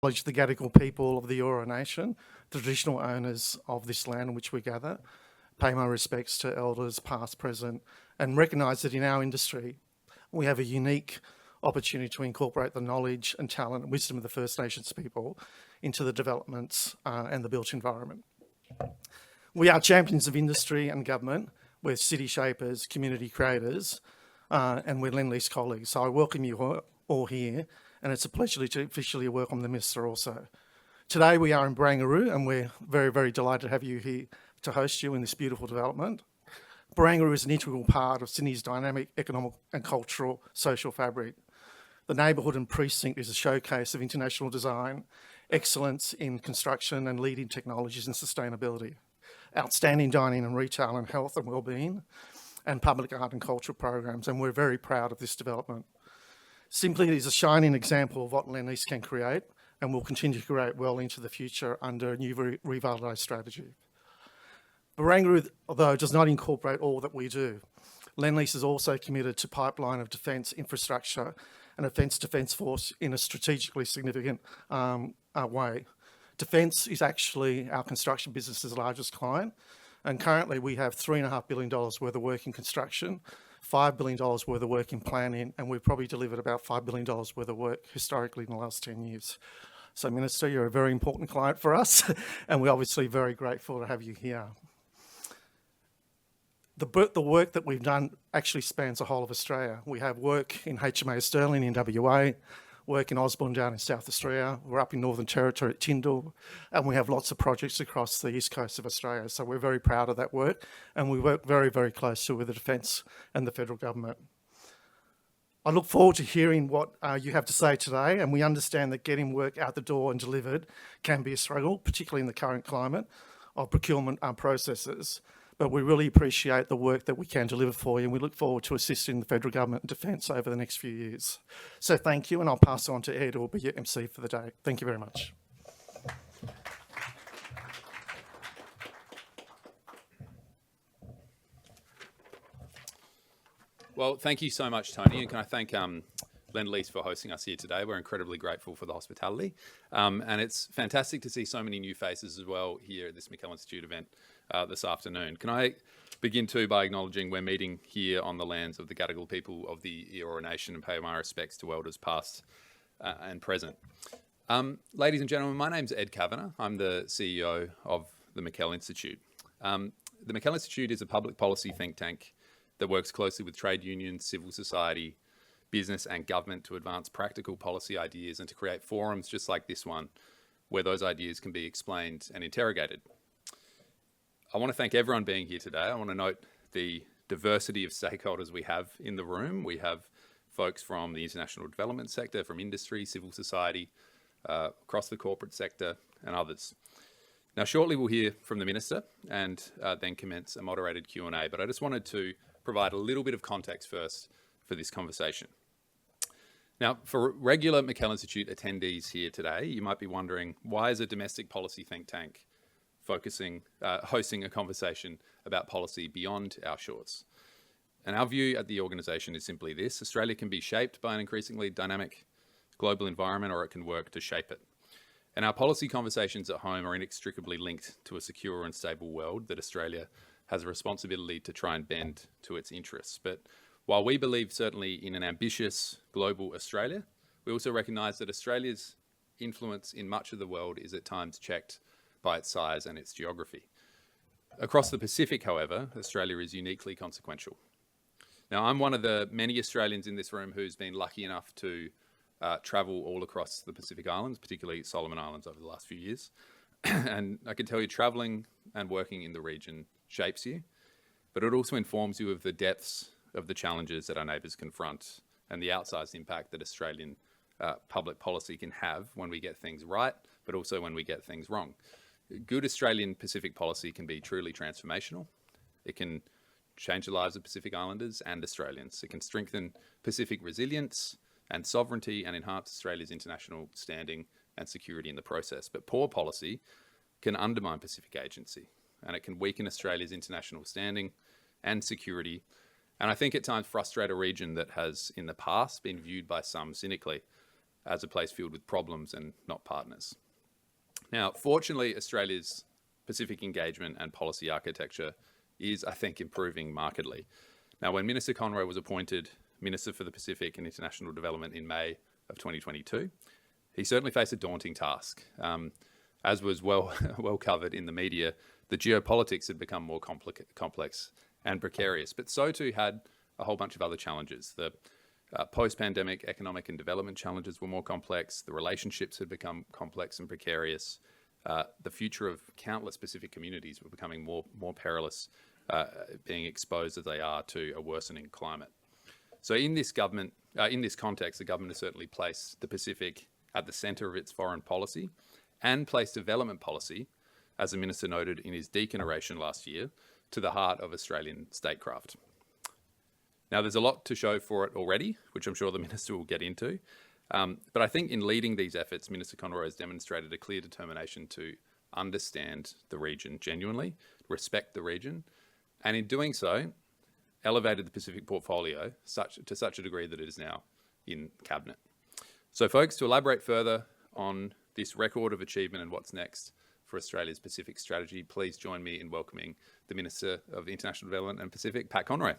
acknowledge the Gadigal people of the Eora Nation, the traditional owners of this land in which we gather, pay my respects to elders past, present, and recognise that in our industry we have a unique opportunity to incorporate the knowledge and talent and wisdom of the First Nations people into the developments and the built environment. We are champions of industry and government. We're city shapers, community creators, and we're Lend-Lease colleagues. So I welcome you all here, and it's a pleasure to officially welcome the Minister also. Today we are in Barangaroo, and we're very, very delighted to have you here to host you in this beautiful development. Barangaroo is an integral part of Sydney's dynamic economic and cultural social fabric. The neighbourhood and precinct is a showcase of international design, excellence in construction and leading technologies and sustainability, outstanding dining and retail and health and wellbeing, and public art and cultural programs, and we're very proud of this development. Simply, it is a shining example of what Lend-Lease can create and will continue to create well into the future under a new revitalised strategy. Barangaroo, though, does not incorporate all that we do. Lend-Lease is also committed to pipeline of defence infrastructure and a defence force in a strategically significant way. Defence is actually our construction business's largest client, and currently we have $3.5 billion worth of work in construction, $5 billion worth of work in planning, and we've probably delivered about $5 billion worth of work historically in the last 10 years. So, Minister, you're a very important client for us, and we're obviously very grateful to have you here. The work that we've done actually spans the whole of Australia. We have work in HMA Stirling in WA, work in Osborne down in South Australia, we're up in Northern Territory at Tyndall, and we have lots of projects across the east coast of Australia. So we're very proud of that work, and we work very, very closely with the Defence and the federal government. I look forward to hearing what you have to say today, and we understand that getting work out the door and delivered can be a struggle, particularly in the current climate of procurement processes. But we really appreciate the work that we can deliver for you, and we look forward to assisting the federal government and Defence over the next few years. So thank you, and I'll pass on to Ed, who will be your MC for the day. Thank you very much. Well, thank you so much, Tony, and can I thank Lend-Lease for hosting us here today. We're incredibly grateful for the hospitality, and it's fantastic to see so many new faces as well here at this McKell Institute event this afternoon. Can I begin too by acknowledging we're meeting here on the lands of the Gadigal people of the Eora Nation and pay my respects to elders past and present. Ladies and gentlemen, my name's Ed Kavanagh. I'm the CEO of the McKell Institute. The McKell Institute is a public policy think tank that works closely with trade unions, civil society, business and government to advance practical policy ideas and to create forums just like this one where those ideas can be explained and interrogated. I want to thank everyone being here today. I want to note the diversity of stakeholders we have in the room. We have folks from the international development sector, from industry, civil society, across the corporate sector and others. Now, shortly we'll hear from the Minister and then commence a moderated Q&A, but I just wanted to provide a little bit of context first for this conversation. Now, for regular McKell Institute attendees here today, you might be wondering, why is a domestic policy think tank hosting a conversation about policy beyond our shores? And our view at the organisation is simply this: Australia can be shaped by an increasingly dynamic global environment, or it can work to shape it. And our policy conversations at home are inextricably linked to a secure and stable world that Australia has a responsibility to try and bend to its interests. But while we believe certainly in an ambitious global Australia, we also recognise that Australia's influence in much of the world is at times checked by its size and its geography. Across the Pacific, however, Australia is uniquely consequential. Now, I'm one of the many Australians in this room who's been lucky enough to travel all across the Pacific Islands, particularly Solomon Islands, over the last few years. And I can tell you, travelling and working in the region shapes you, but it also informs you of the depths of the challenges that our neighbours confront and the outsized impact that Australian public policy can have when we get things right, but also when we get things wrong. Good Australian Pacific policy can be truly transformational. It can change the lives of Pacific Islanders and Australians. It can strengthen Pacific resilience and sovereignty and enhance Australia's international standing and security in the process. But poor policy can undermine Pacific agency, and it can weaken Australia's international standing and security, and I think at times frustrate a region that has in the past been viewed by some cynically as a place filled with problems and not partners. Now, fortunately, Australia's Pacific engagement and policy architecture is, I think, improving markedly. Now, when Minister Conroy was appointed Minister for the Pacific and International Development in May of 2022, he certainly faced a daunting task. As was well covered in the media, the geopolitics had become more complex and precarious, but so too had a whole bunch of other challenges. The post-pandemic economic and development challenges were more complex. The relationships had become complex and precarious. The future of countless Pacific communities were becoming more perilous, being exposed as they are to a worsening climate. So in this context, the government has certainly placed the Pacific at the centre of its foreign policy and placed development policy, as the Minister noted in his Deakin oration last year, to the heart of Australian statecraft. Now, there's a lot to show for it already, which I'm sure the Minister will get into. But I think in leading these efforts, Minister Conroy has demonstrated a clear determination to understand the region genuinely, respect the region, and in doing so, elevated the Pacific portfolio to such a degree that it is now in Cabinet. So folks, to elaborate further on this record of achievement and what's next for Australia's Pacific strategy, please join me in welcoming the Minister of International Development and Pacific, Pat Conroy.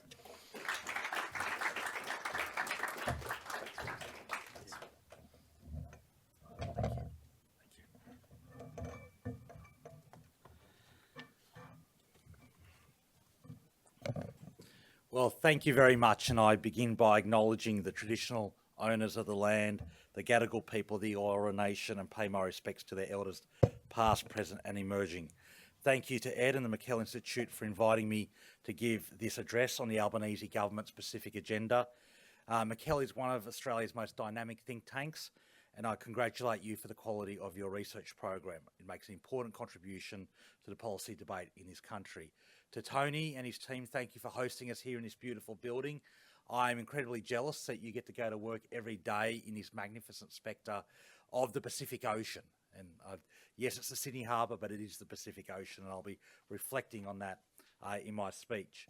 Well, thank you very much, and I begin by acknowledging the traditional owners of the land, the Gadigal people of the Eora Nation, and pay my respects to their elders, past, present and emerging. Thank you to Ed and the McKell Institute for inviting me to give this address on the Albanese Government's Pacific agenda. McKell is one of Australia's most dynamic think tanks, and I congratulate you for the quality of your research program. It makes an important contribution to the policy debate in this country. To Tony and his team, thank you for hosting us here in this beautiful building. I'm incredibly jealous that you get to go to work every day in this magnificent spectre of the Pacific Ocean. And yes, it's the Sydney Harbour, but it is the Pacific Ocean, and I'll be reflecting on that in my speech.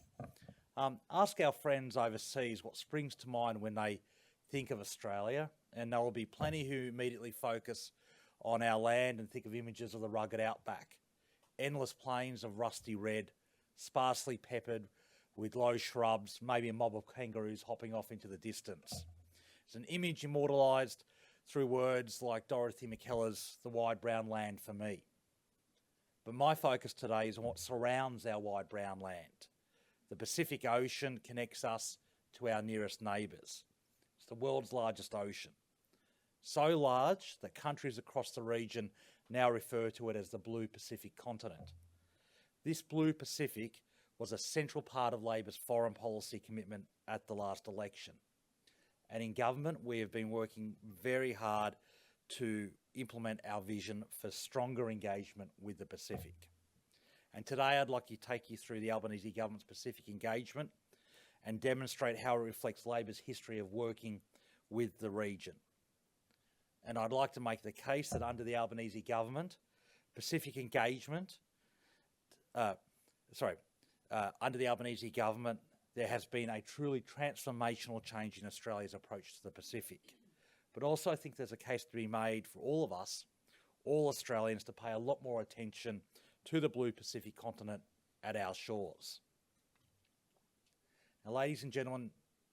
Ask our friends overseas what springs to mind when they think of Australia, and there will be plenty who immediately focus on our land and think of images of the rugged outback. Endless plains of rusty red, sparsely peppered with low shrubs, maybe a mob of kangaroos hopping off into the distance. It's an image immortalised through words like Dorothy McKellar's The Wide Brown Land for me. But my focus today is on what surrounds our wide brown land. The Pacific Ocean connects us to our nearest neighbours. It's the world's largest ocean. So large that countries across the region now refer to it as the Blue Pacific continent. This Blue Pacific was a central part of Labor's foreign policy commitment at the last election. And in government, we have been working very hard to implement our vision for stronger engagement with the Pacific. And today I'd like to take you through the Albanese Government's Pacific engagement and demonstrate how it reflects Labor's history of working with the region. And I'd like to make the case that under the Albanese Government, Pacific engagement, under the Albanese Government, there has been a truly transformational change in Australia's approach to the Pacific. But also I think there's a case to be made for all of us, all Australians, to pay a lot more attention to the Blue Pacific continent at our shores. Now, ladies and gentlemen,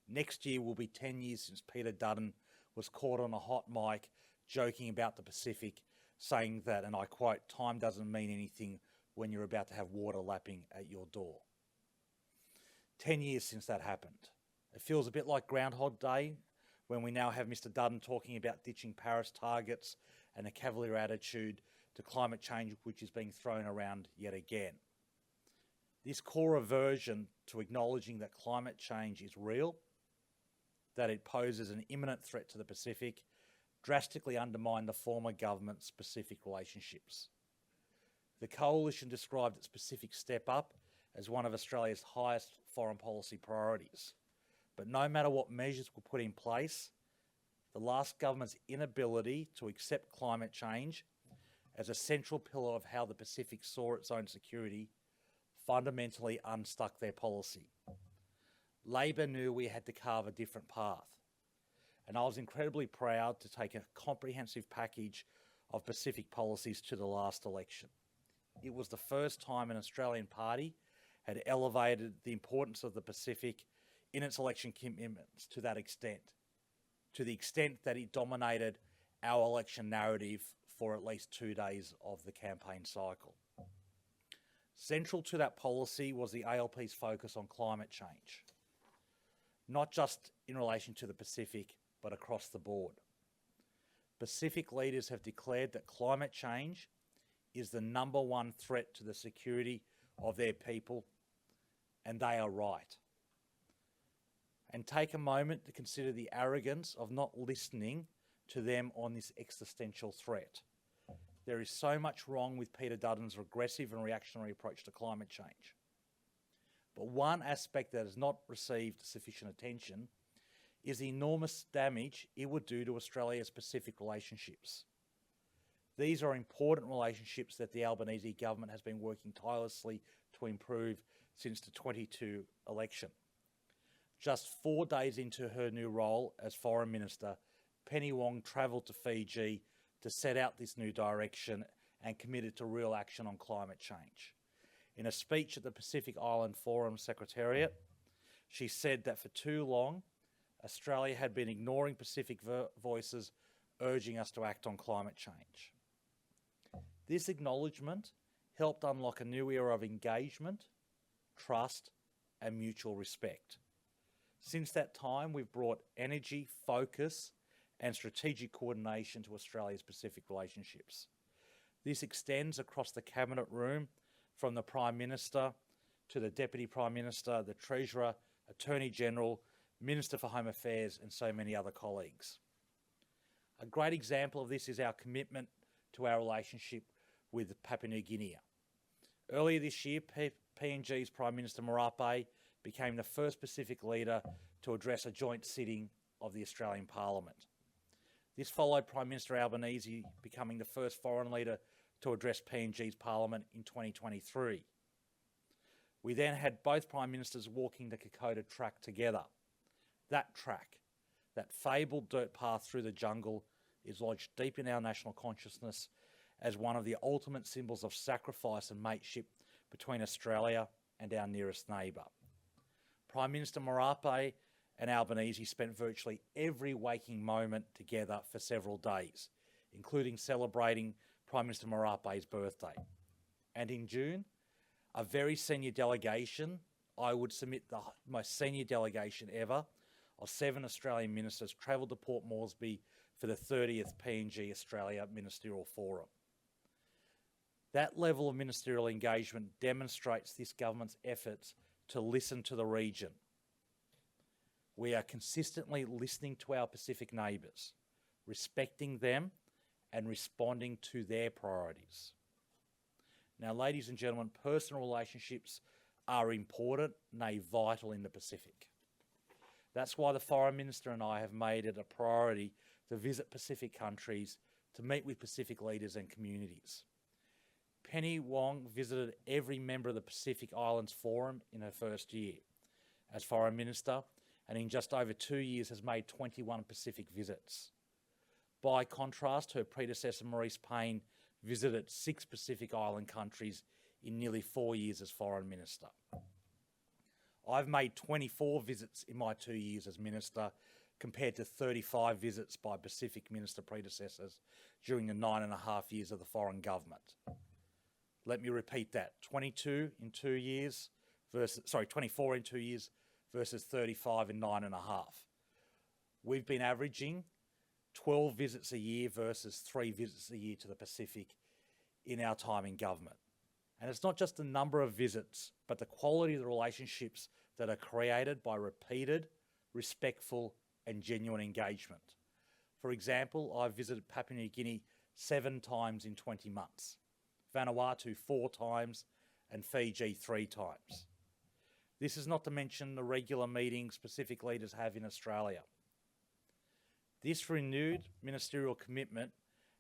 next year will be 10 years since Peter Dutton was caught on a hot mic joking about the Pacific, saying that, and I quote, "Time doesn't mean anything when you're about to have water lapping at your door." 10 years since that happened. It feels a bit like Groundhog Day when we now have Mr. Dutton talking about ditching Paris targets and a cavalier attitude to climate change, which is being thrown around yet again. This core aversion to acknowledging that climate change is real, that it poses an imminent threat to the Pacific, drastically undermined the former government's Pacific relationships. The Coalition described its Pacific Step Up as one of Australia's highest foreign policy priorities. But no matter what measures were put in place, the last government's inability to accept climate change as a central pillar of how the Pacific saw its own security fundamentally unstuck their policy. Labor knew we had to carve a different path. and I was incredibly proud to take a comprehensive package of Pacific policies to the last election. It was the first time an Australian party had elevated the importance of the Pacific in its election commitments to that extent, to the extent that it dominated our election narrative for at least 2 days of the campaign cycle. Central to that policy was the ALP's focus on climate change, not just in relation to the Pacific, but across the board. Pacific leaders have declared that climate change is the number one threat to the security of their people, and they are right. And take a moment to consider the arrogance of not listening to them on this existential threat. There is so much wrong with Peter Dutton's regressive and reactionary approach to climate change. But one aspect that has not received sufficient attention is the enormous damage it would do to Australia's Pacific relationships. These are important relationships that the Albanese government has been working tirelessly to improve since the 2022 election. Just 4 days into her new role as Foreign Minister, Penny Wong travelled to Fiji to set out this new direction and committed to real action on climate change. In a speech at the Pacific Island Forum Secretariat, she said that for too long, Australia had been ignoring Pacific voices urging us to act on climate change. This acknowledgement helped unlock a new era of engagement, trust, and mutual respect. Since that time, we've brought energy, focus, and strategic coordination to Australia's Pacific relationships. This extends across the Cabinet room, from the Prime Minister to the Deputy Prime Minister, the Treasurer, Attorney General, Minister for Home Affairs, and so many other colleagues. A great example of this is our commitment to our relationship with Papua New Guinea. Earlier this year, PNG's Prime Minister Marape became the first Pacific leader to address a joint sitting of the Australian Parliament. This followed Prime Minister Albanese becoming the first foreign leader to address PNG's Parliament in 2023. We then had both Prime Ministers walking the Kokoda track together. That track, that fabled dirt path through the jungle, is lodged deep in our national consciousness as one of the ultimate symbols of sacrifice and mateship between Australia and our nearest neighbour. Prime Minister Marape and Albanese spent virtually every waking moment together for several days, including celebrating Prime Minister Marape's birthday. And in June, a very senior delegation, I would submit the most senior delegation ever, of 7 Australian ministers travelled to Port Moresby for the 30th PNG Australia Ministerial Forum. That level of ministerial engagement demonstrates this government's efforts to listen to the region. We are consistently listening to our Pacific neighbours, respecting them and responding to their priorities. Now, ladies and gentlemen, personal relationships are important, nay, vital in the Pacific. That's why the Foreign Minister and I have made it a priority to visit Pacific countries, to meet with Pacific leaders and communities. Penny Wong visited every member of the Pacific Islands Forum in her first year as Foreign Minister, and in just over 2 years has made 21 Pacific visits. By contrast, her predecessor Maurice Payne visited 6 Pacific Island countries in nearly 4 years as Foreign Minister. I've made 24 visits in my 2 years as Minister, compared to 35 visits by Pacific Minister predecessors during the 9.5 years of the foreign government. Let me repeat that, 24 in 2 years versus 35 in 9.5. We've been averaging 12 visits a year versus 3 visits a year to the Pacific in our time in government. And it's not just the number of visits, but the quality of the relationships that are created by repeated, respectful, and genuine engagement. For example, I've visited Papua New Guinea 7 times in 20 months, Vanuatu 4 times, and Fiji 3 times. This is not to mention the regular meetings Pacific leaders have in Australia. This renewed ministerial commitment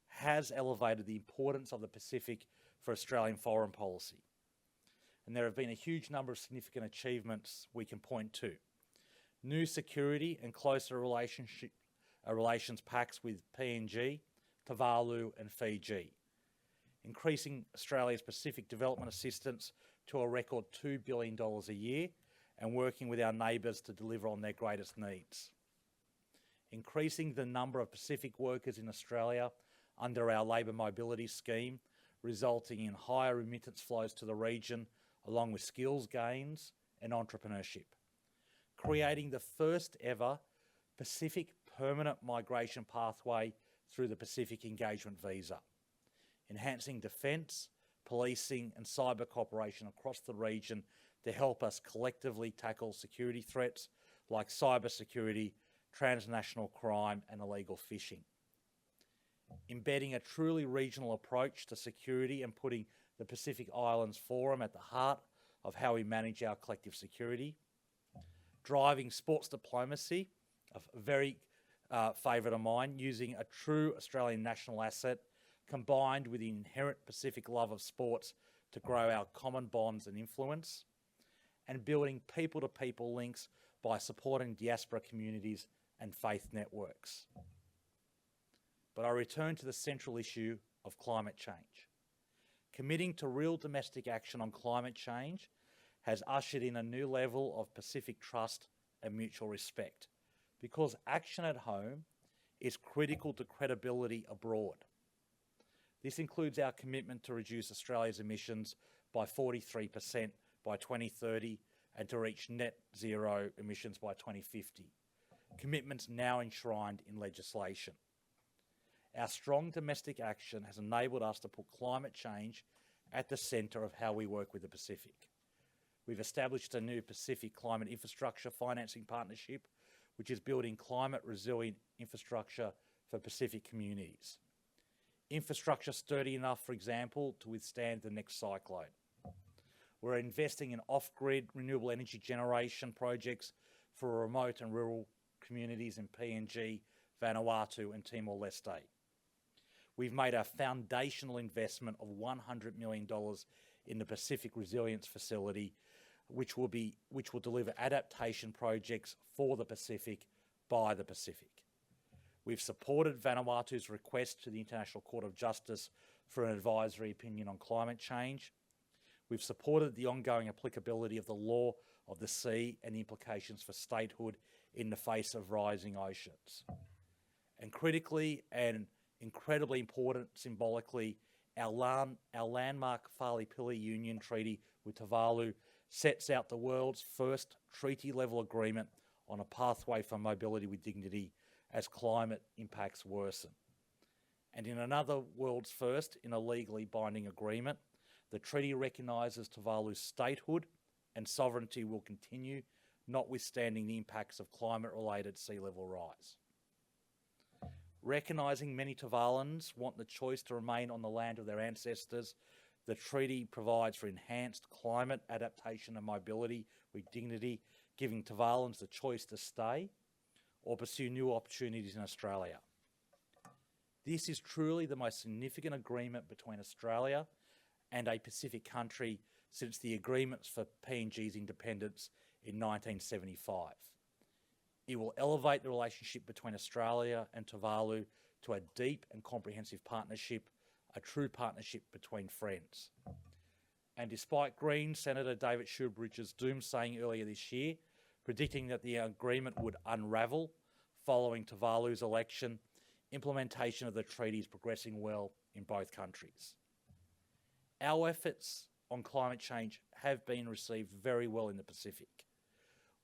has elevated the importance of the Pacific for Australian foreign policy. And there have been a huge number of significant achievements we can point to. New security and closer relations pacts with PNG, Tuvalu and Fiji, increasing Australia's Pacific development assistance to a record $2 billion a year and working with our neighbours to deliver on their greatest needs. Increasing the number of Pacific workers in Australia under our labour mobility scheme, resulting in higher remittance flows to the region, along with skills gains and entrepreneurship. Creating the first ever Pacific permanent migration pathway through the Pacific Engagement Visa. Enhancing defence, policing and cyber cooperation across the region to help us collectively tackle security threats like cyber security, transnational crime and illegal fishing. Embedding a truly regional approach to security and putting the Pacific Islands Forum at the heart of how we manage our collective security. Driving sports diplomacy, a very favourite of mine, using a true Australian national asset combined with the inherent Pacific love of sports to grow our common bonds and influence, and building people-to-people links by supporting diaspora communities and faith networks. But I return to the central issue of climate change. Committing to real domestic action on climate change has ushered in a new level of Pacific trust and mutual respect, because action at home is critical to credibility abroad. This includes our commitment to reduce Australia's emissions by 43% by 2030 and to reach net zero emissions by 2050. Commitments now enshrined in legislation. Our strong domestic action has enabled us to put climate change at the centre of how we work with the Pacific. We've established a new Pacific Climate Infrastructure Financing Partnership, which is building climate-resilient infrastructure for Pacific communities. Infrastructure sturdy enough, for example, to withstand the next cyclone. We're investing in off-grid renewable energy generation projects for remote and rural communities in PNG, Vanuatu and Timor-Leste. We've made a foundational investment of $100 million in the Pacific Resilience Facility, which will deliver adaptation projects for the Pacific by the Pacific. We've supported Vanuatu's request to the International Court of Justice for an advisory opinion on climate change. We've supported the ongoing applicability of the law of the sea and the implications for statehood in the face of rising oceans. And critically and incredibly important symbolically, our landmark Whālipili Union Treaty with Tuvalu sets out the world's first treaty-level agreement on a pathway for mobility with dignity as climate impacts worsen. And in another world's first, in a legally binding agreement, the treaty recognises Tuvalu's statehood and sovereignty will continue, notwithstanding the impacts of climate-related sea level rise. Recognising many Tuvaluans want the choice to remain on the land of their ancestors, the treaty provides for enhanced climate adaptation and mobility with dignity, giving Tuvaluans the choice to stay or pursue new opportunities in Australia. This is truly the most significant agreement between Australia and a Pacific country since the agreements for PNG's independence in 1975. It will elevate the relationship between Australia and Tuvalu to a deep and comprehensive partnership, a true partnership between friends. And despite Green Senator David Shoebridge's doomsaying earlier this year, predicting that the agreement would unravel following Tuvalu's election, implementation of the treaty is progressing well in both countries. Our efforts on climate change have been received very well in the Pacific.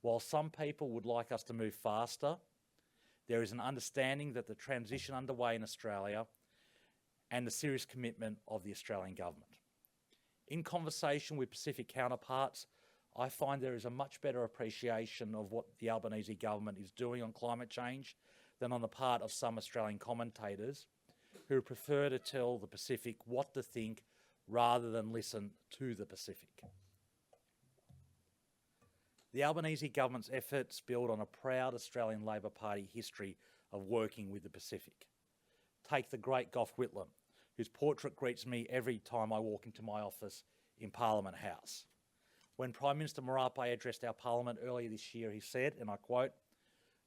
While some people would like us to move faster, there is an understanding that the transition underway in Australia and the serious commitment of the Australian Government. In conversation with Pacific counterparts, I find there is a much better appreciation of what the Albanese Government is doing on climate change than on the part of some Australian commentators who prefer to tell the Pacific what to think rather than listen to the Pacific. The Albanese Government's efforts build on a proud Australian Labor Party history of working with the Pacific. Take the great Gough Whitlam, whose portrait greets me every time I walk into my office in Parliament House. When Prime Minister Marape addressed our Parliament earlier this year, he said, and I quote,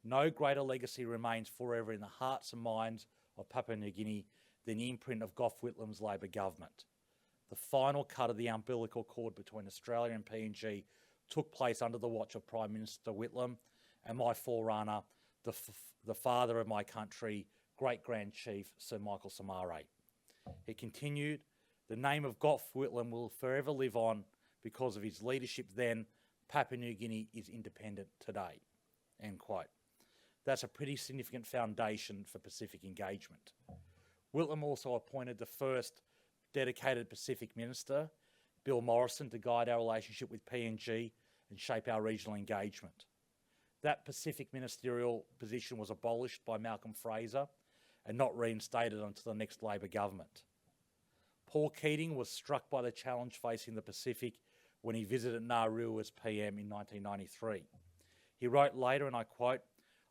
No greater legacy remains forever in the hearts and minds of Papua New Guinea than the imprint of Gough Whitlam's Labor government. The final cut of the umbilical cord between Australia and PNG took place under the watch of Prime Minister Whitlam and my forerunner, the father of my country, Great-Grand Chief Sir Michael Somare. He continued, "The name of Gough Whitlam will forever live on because of his leadership then. Papua New Guinea is independent today." End quote. That's a pretty significant foundation for Pacific engagement. Whitlam also appointed the first dedicated Pacific minister, Bill Morrison, to guide our relationship with PNG and shape our regional engagement. That Pacific ministerial position was abolished by Malcolm Fraser and not reinstated until the next Labor government. Paul Keating was struck by the challenge facing the Pacific when he visited Nauru as PM in 1993. He wrote later, and I quote,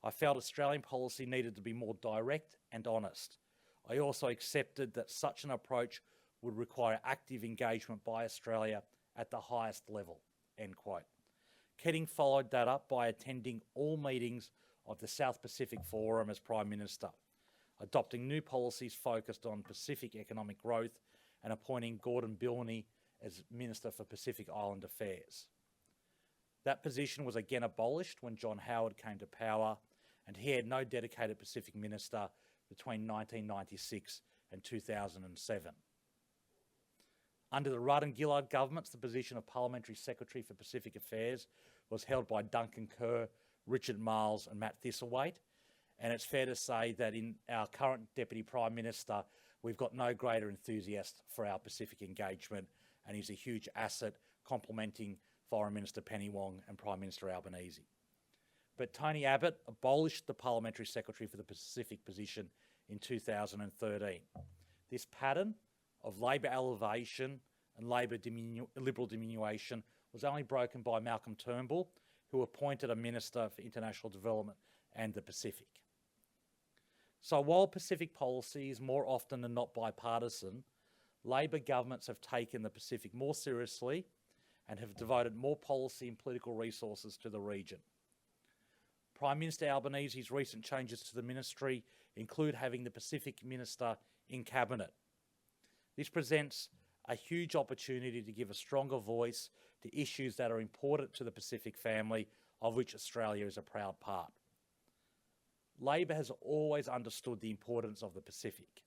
"I felt Australian policy needed to be more direct and honest. I also accepted that such an approach would require active engagement by Australia at the highest level." End quote. Keating followed that up by attending all meetings of the South Pacific Forum as Prime Minister, adopting new policies focused on Pacific economic growth and appointing Gordon Bilney as Minister for Pacific Island Affairs. That position was again abolished when John Howard came to power, and he had no dedicated Pacific minister between 1996 and 2007. Under the Rudd and Gillard governments, the position of Parliamentary Secretary for Pacific Affairs was held by Duncan Kerr, Richard Marles and Matt Thistlethwaite, and it's fair to say that in our current Deputy Prime Minister, we've got no greater enthusiast for our Pacific engagement, and he's a huge asset complementing Foreign Minister Penny Wong and Prime Minister Albanese. But Tony Abbott abolished the Parliamentary Secretary for the Pacific position in 2013. This pattern of Labor elevation and Liberal diminution was only broken by Malcolm Turnbull, who appointed a Minister for International Development and the Pacific. So while Pacific policy is more often than not bipartisan, Labor governments have taken the Pacific more seriously and have devoted more policy and political resources to the region. Prime Minister Albanese's recent changes to the ministry include having the Pacific Minister in Cabinet. This presents a huge opportunity to give a stronger voice to issues that are important to the Pacific family, of which Australia is a proud part. Labor has always understood the importance of the Pacific.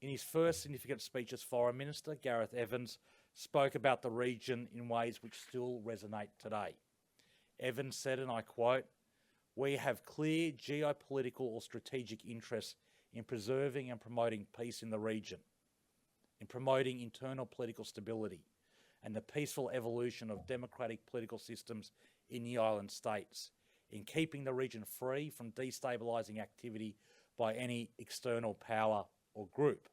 In his first significant speech as Foreign Minister, Gareth Evans spoke about the region in ways which still resonate today. Evans said, and I quote, "We have clear geopolitical or strategic interests in preserving and promoting peace in the region, in promoting internal political stability and the peaceful evolution of democratic political systems in the island states, in keeping the region free from destabilising activity by any external power or group."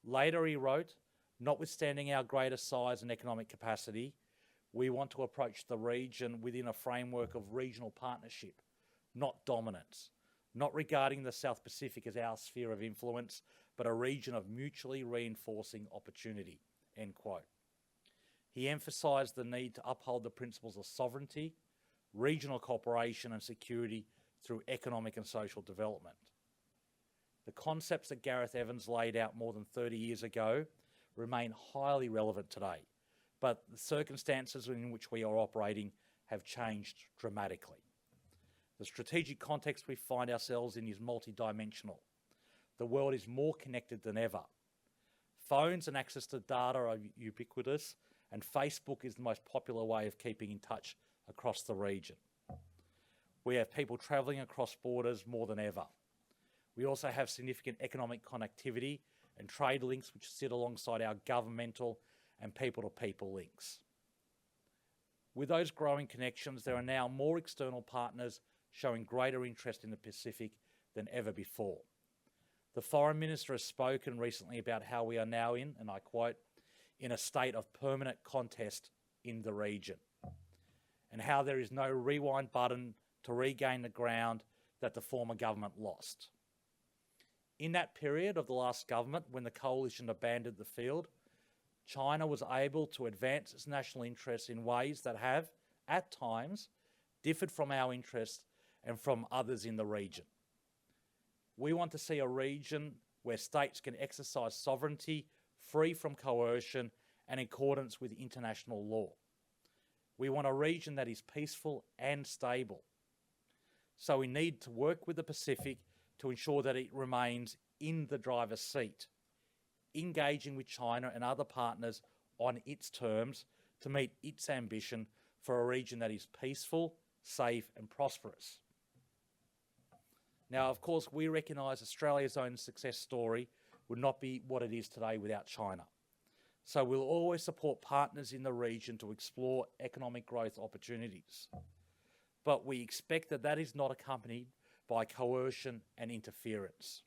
Later he wrote, "Notwithstanding our greater size and economic capacity, we want to approach the region within a framework of regional partnership, not dominance, not regarding the South Pacific as our sphere of influence, but a region of mutually reinforcing opportunity." End quote. He emphasised the need to uphold the principles of sovereignty, regional cooperation and security through economic and social development. The concepts that Gareth Evans laid out more than 30 years ago remain highly relevant today, but the circumstances in which we are operating have changed dramatically. The strategic context we find ourselves in is multidimensional. The world is more connected than ever. Phones and access to data are ubiquitous, and Facebook is the most popular way of keeping in touch across the region. We have people travelling across borders more than ever. We also have significant economic connectivity and trade links which sit alongside our governmental and people-to-people links. With those growing connections, there are now more external partners showing greater interest in the Pacific than ever before. The Foreign Minister has spoken recently about how we are now in, and I quote, "in a state of permanent contest in the region," and how there is no rewind button to regain the ground that the former government lost. In that period of the last government, when the coalition abandoned the field, China was able to advance its national interests in ways that have, at times, differed from our interests and from others in the region. We want to see a region where states can exercise sovereignty free from coercion and in accordance with international law. We want a region that is peaceful and stable. So we need to work with the Pacific to ensure that it remains in the driver's seat, engaging with China and other partners on its terms to meet its ambition for a region that is peaceful, safe and prosperous. Now, of course, we recognise Australia's own success story would not be what it is today without China. So we'll always support partners in the region to explore economic growth opportunities. But we expect that that is not accompanied by coercion and interference.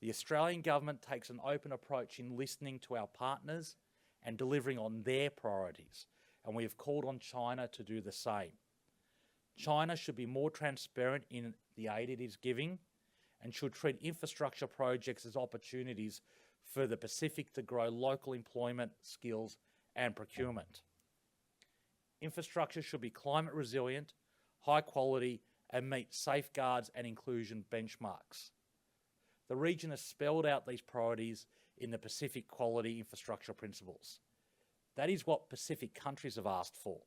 The Australian government takes an open approach in listening to our partners and delivering on their priorities, and we have called on China to do the same. China should be more transparent in the aid it is giving and should treat infrastructure projects as opportunities for the Pacific to grow local employment, skills and procurement. Infrastructure should be climate resilient, high quality and meet safeguards and inclusion benchmarks. The region has spelled out these priorities in the Pacific Quality Infrastructure Principles. That is what Pacific countries have asked for,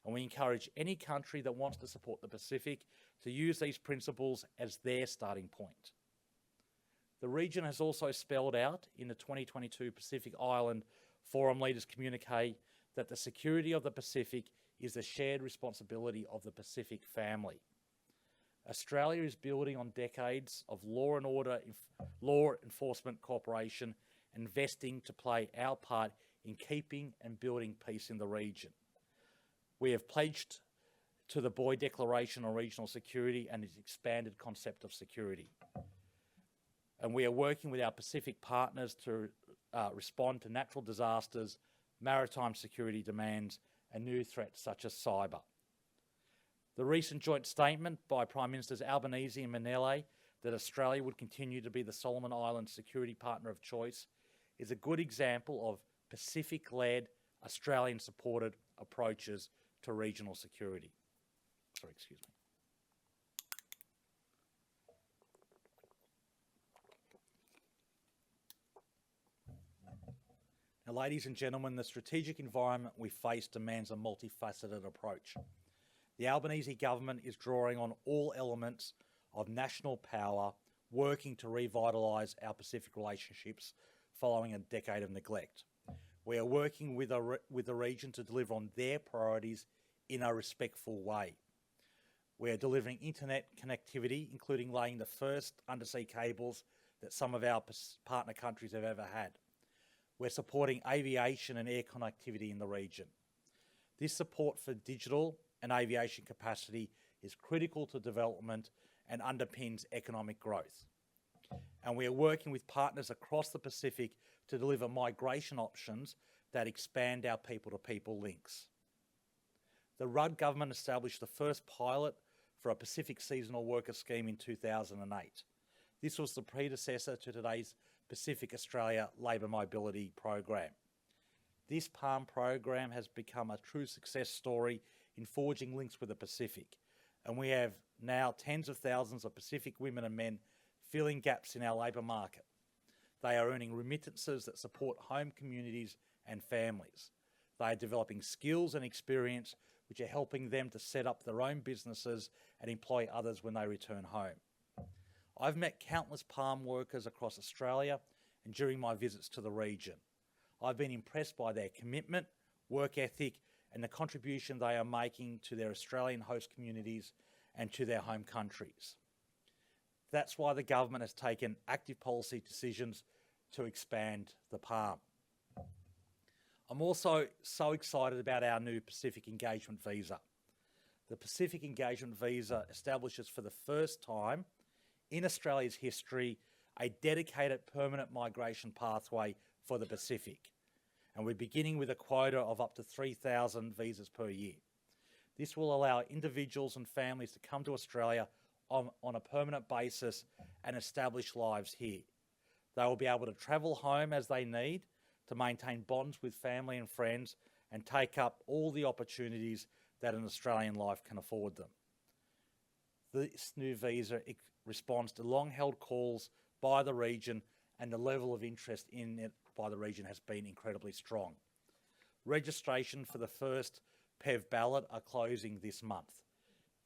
and we encourage any country that wants to support the Pacific to use these principles as their starting point. The region has also spelled out in the 2022 Pacific Island Forum Leaders Communique that the security of the Pacific is the shared responsibility of the Pacific family. Australia is building on decades of law enforcement cooperation, investing to play our part in keeping and building peace in the region. We have pledged to the Boy Declaration on Regional Security and its expanded concept of security. And we are working with our Pacific partners to respond to natural disasters, maritime security demands, and new threats such as cyber. The recent joint statement by Prime Ministers Albanese and Manele that Australia would continue to be the Solomon Islands security partner of choice is a good example of Pacific-led, Australian-supported approaches to regional security. Excuse me. Now, ladies and gentlemen, the strategic environment we face demands a multifaceted approach. The Albanese government is drawing on all elements of national power, working to revitalise our Pacific relationships following a decade of neglect. We are working with the region to deliver on their priorities in a respectful way. We are delivering internet connectivity, including laying the first undersea cables that some of our partner countries have ever had. We're supporting aviation and air connectivity in the region. This support for digital and aviation capacity is critical to development and underpins economic growth. And we are working with partners across the Pacific to deliver migration options that expand our people-to-people links. The Rudd government established the first pilot for a Pacific seasonal worker scheme in 2008. This was the predecessor to today's Pacific Australia Labour Mobility Program. This PALM program has become a true success story in forging links with the Pacific, and we have now tens of thousands of Pacific women and men filling gaps in our labour market. They are earning remittances that support home communities and families. They are developing skills and experience which are helping them to set up their own businesses and employ others when they return home. I've met countless PALM workers across Australia and during my visits to the region. I've been impressed by their commitment, work ethic, and the contribution they are making to their Australian host communities and to their home countries. That's why the government has taken active policy decisions to expand the PALM. I'm also so excited about our new Pacific Engagement Visa. The Pacific Engagement Visa establishes for the first time in Australia's history a dedicated permanent migration pathway for the Pacific. And we're beginning with a quota of up to 3,000 visas per year. This will allow individuals and families to come to Australia on a permanent basis and establish lives here. They will be able to travel home as they need to maintain bonds with family and friends and take up all the opportunities that an Australian life can afford them. This new visa responds to long-held calls by the region, and the level of interest in it by the region has been incredibly strong. Registration for the first PEV ballot are closing this month.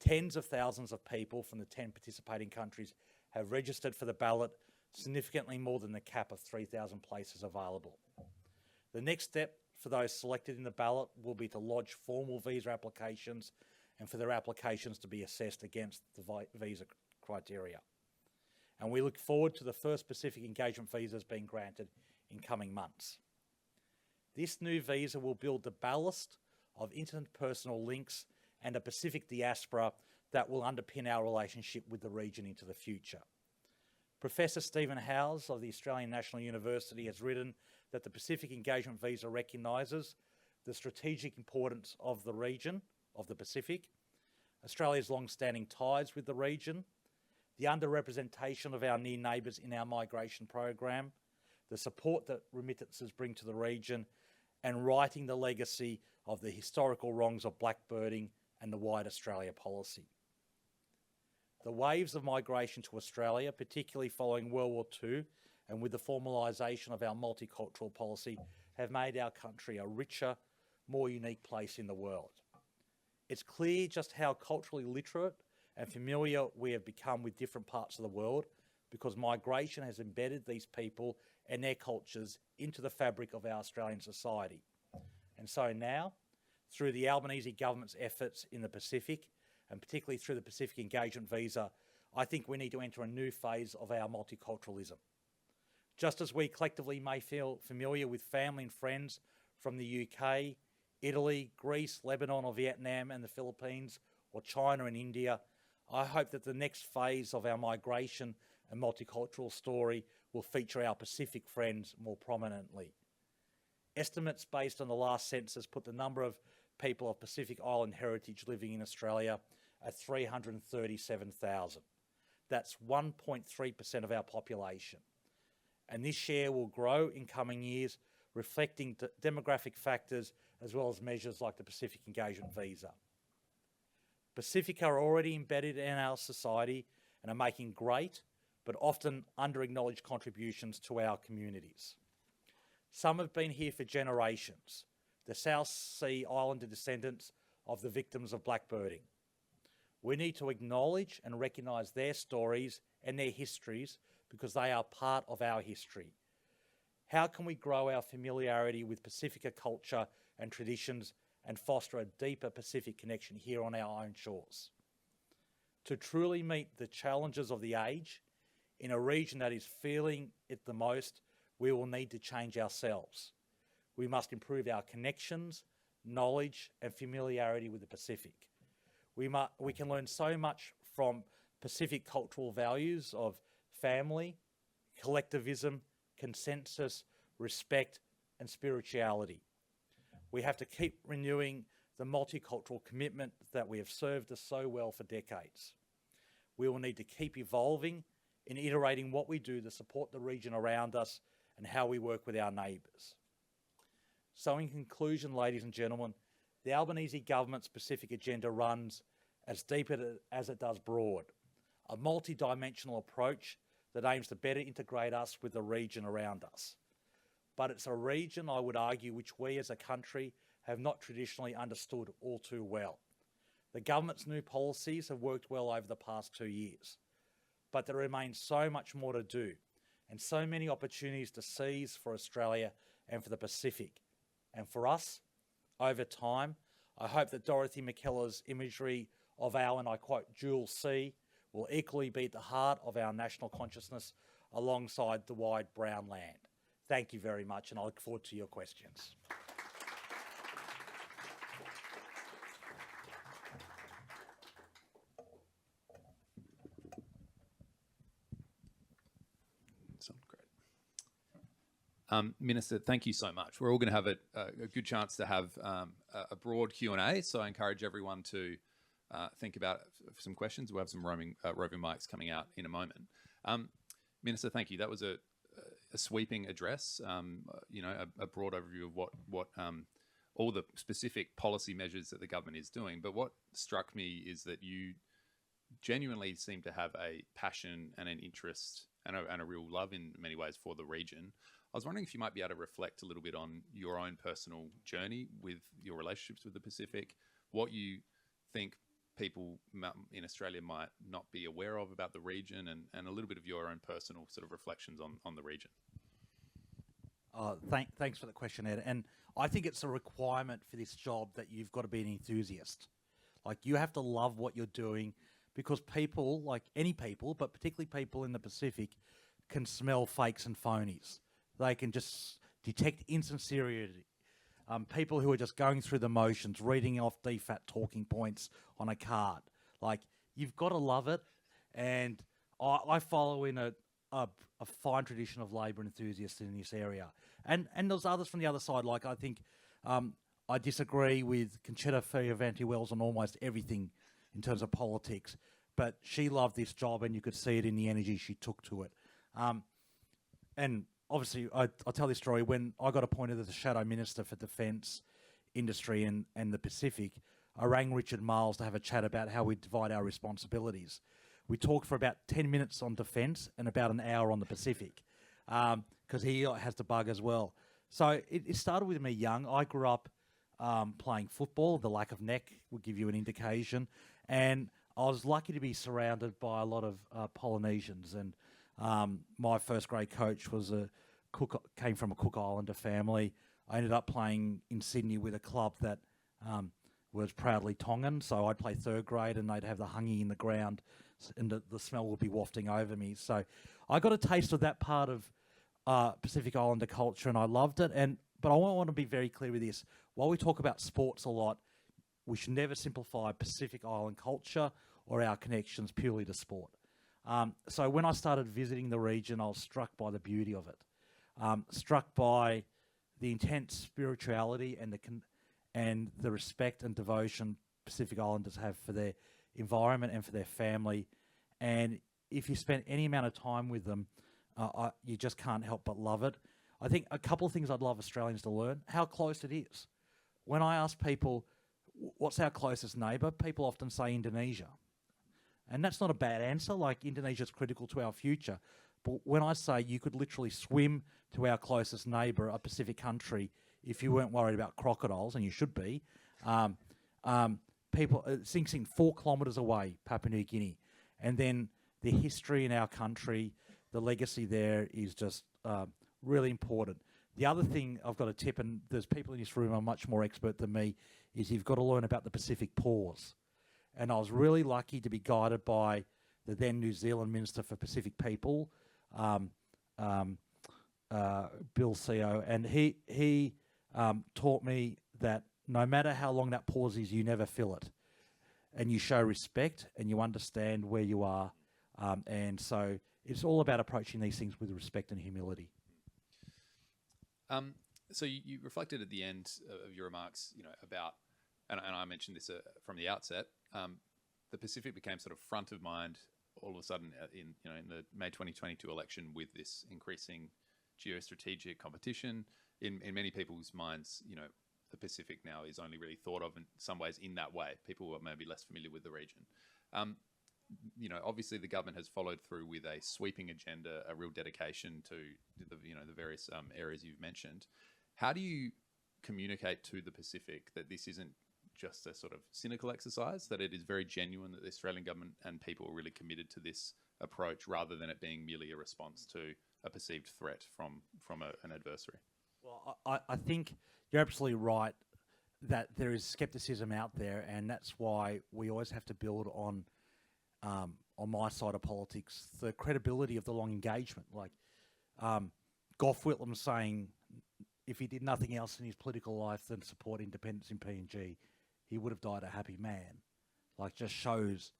Tens of thousands of people from the 10 participating countries have registered for the ballot, significantly more than the cap of 3,000 places available. The next step for those selected in the ballot will be to lodge formal visa applications and for their applications to be assessed against the visa criteria. And we look forward to the first Pacific engagement visas being granted in coming months. This new visa will build the ballast of interpersonal links and a Pacific diaspora that will underpin our relationship with the region into the future. Professor Stephen Howes of the Australian National University has written that the Pacific Engagement Visa recognises the strategic importance of the region, of the Pacific, Australia's long-standing ties with the region, the underrepresentation of our near neighbours in our migration program, the support that remittances bring to the region, and righting the legacy of the historical wrongs of blackbirding and the White Australia policy. The waves of migration to Australia, particularly following World War II and with the formalisation of our multicultural policy, have made our country a richer, more unique place in the world. It's clear just how culturally literate and familiar we have become with different parts of the world because migration has embedded these people and their cultures into the fabric of our Australian society. And so now, through the Albanese Government's efforts in the Pacific, and particularly through the Pacific Engagement Visa, I think we need to enter a new phase of our multiculturalism. Just as we collectively may feel familiar with family and friends from the UK, Italy, Greece, Lebanon or Vietnam and the Philippines, or China and India, I hope that the next phase of our migration and multicultural story will feature our Pacific friends more prominently. Estimates based on the last census put the number of people of Pacific Island heritage living in Australia at 337,000. That's 1.3% of our population. And this share will grow in coming years, reflecting demographic factors as well as measures like the Pacific Engagement Visa. Pacific are already embedded in our society and are making great but often under-acknowledged contributions to our communities. Some have been here for generations, the South Sea Islander descendants of the victims of blackbirding. We need to acknowledge and recognise their stories and their histories because they are part of our history. How can we grow our familiarity with Pacifica culture and traditions and foster a deeper Pacific connection here on our own shores? To truly meet the challenges of the age, in a region that is feeling it the most, we will need to change ourselves. We must improve our connections, knowledge and familiarity with the Pacific. We can learn so much from Pacific cultural values of family, collectivism, consensus, respect and spirituality. We have to keep renewing the multicultural commitment that we have served us so well for decades. We will need to keep evolving in iterating what we do to support the region around us and how we work with our neighbours. So in conclusion, ladies and gentlemen, the Albanese Government's Pacific agenda runs as deep as it does broad, a multi-dimensional approach that aims to better integrate us with the region around us. But it's a region, I would argue, which we as a country have not traditionally understood all too well. The government's new policies have worked well over the past 2 years, but there remains so much more to do and so many opportunities to seize for Australia and for the Pacific. And for us, over time, I hope that Dorothy McKellar's imagery of our, and I quote, dual sea, will equally be at the heart of our national consciousness alongside the wide brown land. Thank you very much, and I look forward to your questions. Sounds great. Minister, thank you so much. We're all going to have a good chance to have a broad Q&A, so I encourage everyone to think about some questions. We'll have some roving mics coming out in a moment. Minister, thank you. That was a sweeping address, a broad overview of all the specific policy measures that the government is doing. But what struck me is that you genuinely seem to have a passion and an interest and a real love in many ways for the region. I was wondering if you might be able to reflect a little bit on your own personal journey with your relationships with the Pacific, what you think people in Australia might not be aware of about the region, and a little bit of your own personal sort of reflections on the region. Thanks for the question, Ed. And I think it's a requirement for this job that you've got to be an enthusiast. Like, you have to love what you're doing, because people, like any people, but particularly people in the Pacific, can smell fakes and phonies. They can just detect insincerity. People who are just going through the motions, reading off DFAT talking points on a card. Like, you've got to love it. And I follow in a fine tradition of Labor enthusiasts in this area. And there's others from the other side. Like, I think I disagree with Conchetta Fierravanti-Wells on almost everything in terms of politics. But she loved this job, and you could see it in the energy she took to it. And obviously, I'll tell this story. When I got appointed as the Shadow Minister for Defence, Industry and the Pacific, I rang Richard Marles to have a chat about how we divide our responsibilities. We talked for about 10 minutes on defence and about an hour on the Pacific, because he has the bug as well. So it started with me young. I grew up playing football. The lack of neck would give you an indication. And I was lucky to be surrounded by a lot of Polynesians. And my first grade coach was came from a Cook Islander family. I ended up playing in Sydney with a club that was proudly Tongan. So I'd play third grade, and they'd have the hungy in the ground, and the smell would be wafting over me. So I got a taste of that part of Pacific Islander culture, and I loved it. But I want to be very clear with this. While we talk about sports a lot, we should never simplify Pacific Island culture or our connections purely to sport. So when I started visiting the region, I was struck by the beauty of it. Struck by the intense spirituality and the respect and devotion Pacific Islanders have for their environment and for their family. And if you spend any amount of time with them, you just can't help but love it. I think a couple of things I'd love Australians to learn: how close it is. When I ask people, what's our closest neighbour, people often say Indonesia. And that's not a bad answer. Like, Indonesia is critical to our future. But when I say you could literally swim to our closest neighbour, a Pacific country, if you weren't worried about crocodiles, and you should be, people, Sing Sing, 4 kilometres away, Papua New Guinea. And then the history in our country, the legacy there is just really important. The other thing I've got a tip, and there's people in this room who are much more expert than me, is you've got to learn about the Pacific Pause. And I was really lucky to be guided by the then New Zealand Minister for Pacific People, Bill Seo, and he taught me that no matter how long that pause is, you never fill it, and you show respect and you understand where you are, and so it's all about approaching these things with respect and humility. So you reflected at the end of your remarks, about, and I mentioned this from the outset, the Pacific became sort of front of mind all of a sudden in the May 2022 election, with this increasing geostrategic competition. In many people's minds, the Pacific now is only really thought of in some ways in that way. People who are maybe less familiar with the region. Obviously the government has followed through with a sweeping agenda, a real dedication to the various areas you've mentioned. How do you communicate to the Pacific that this isn't just a sort of cynical exercise, that it is very genuine, that the Australian government and people are really committed to this approach, rather than it being merely a response to a perceived threat from an adversary? Well, I think you're absolutely right that there is skepticism out there, and that's why we always have to build on my side of politics, the credibility of the long engagement. Like Gough Whitlam saying, if he did nothing else in his political life than support independence in PNG, he would have died a happy man. Like, just shows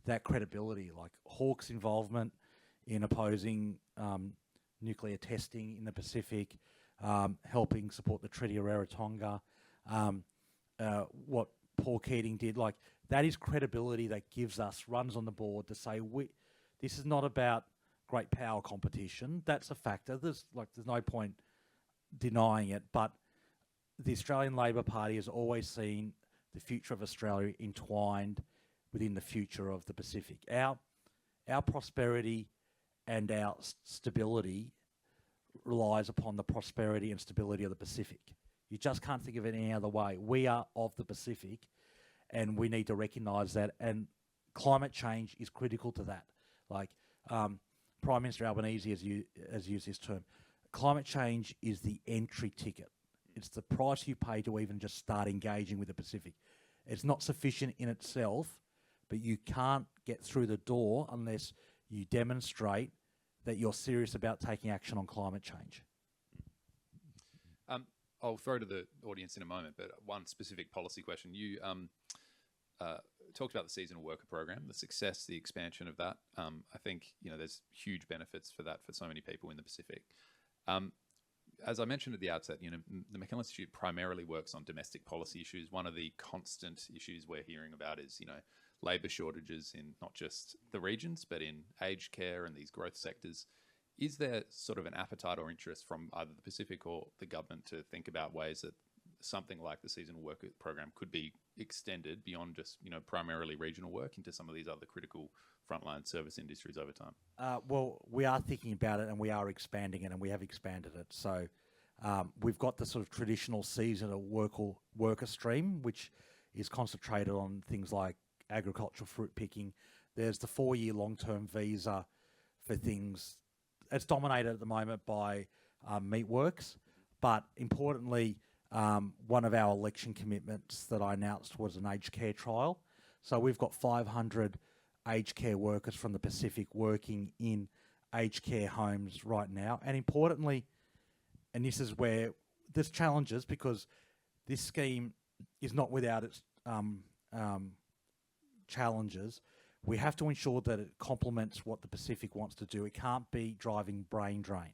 that credibility. Like Hawke's involvement in opposing nuclear testing in the Pacific, helping support the Treaty of Rarotonga, what Paul Keating did, like, that is credibility that gives us, runs on the board to say, this is not about great power competition. That's a factor. There's no point denying it, but the Australian Labor Party has always seen the future of Australia entwined within the future of the Pacific. Our prosperity and our stability relies upon the prosperity and stability of the Pacific. You just can't think of it any other way. We are of the Pacific, and we need to recognise that. And climate change is critical to that. Like Prime Minister Albanese has used this term. Climate change is the entry ticket. It's the price you pay to even just start engaging with the Pacific. It's not sufficient in itself, but you can't get through the door unless you demonstrate that you're serious about taking action on climate change. I'll throw to the audience in a moment, but one specific policy question. You talked about the seasonal worker program, the success, the expansion of that. I think there's huge benefits for that for so many people in the Pacific. As I mentioned at the outset, the McKell Institute primarily works on domestic policy issues. One of the constant issues we're hearing about is, labour shortages in not just the regions, but in aged care and these growth sectors. Is there sort of an appetite or interest from either the Pacific or the government to think about ways that something like the seasonal worker program could be extended beyond just, primarily regional work into some of these other critical frontline service industries over time? Well, we are thinking about it, and we are expanding it, and we have expanded it. So we've got the sort of traditional seasonal worker stream, which is concentrated on things like agricultural fruit picking. There's the 4-year long-term visa for things. It's dominated at the moment by meatworks, but importantly, one of our election commitments that I announced was an aged care trial. So we've got 500 aged care workers from the Pacific working in aged care homes right now. And importantly, and this is where there's challenges, because this scheme is not without its challenges. We have to ensure that it complements what the Pacific wants to do. It can't be driving brain drain.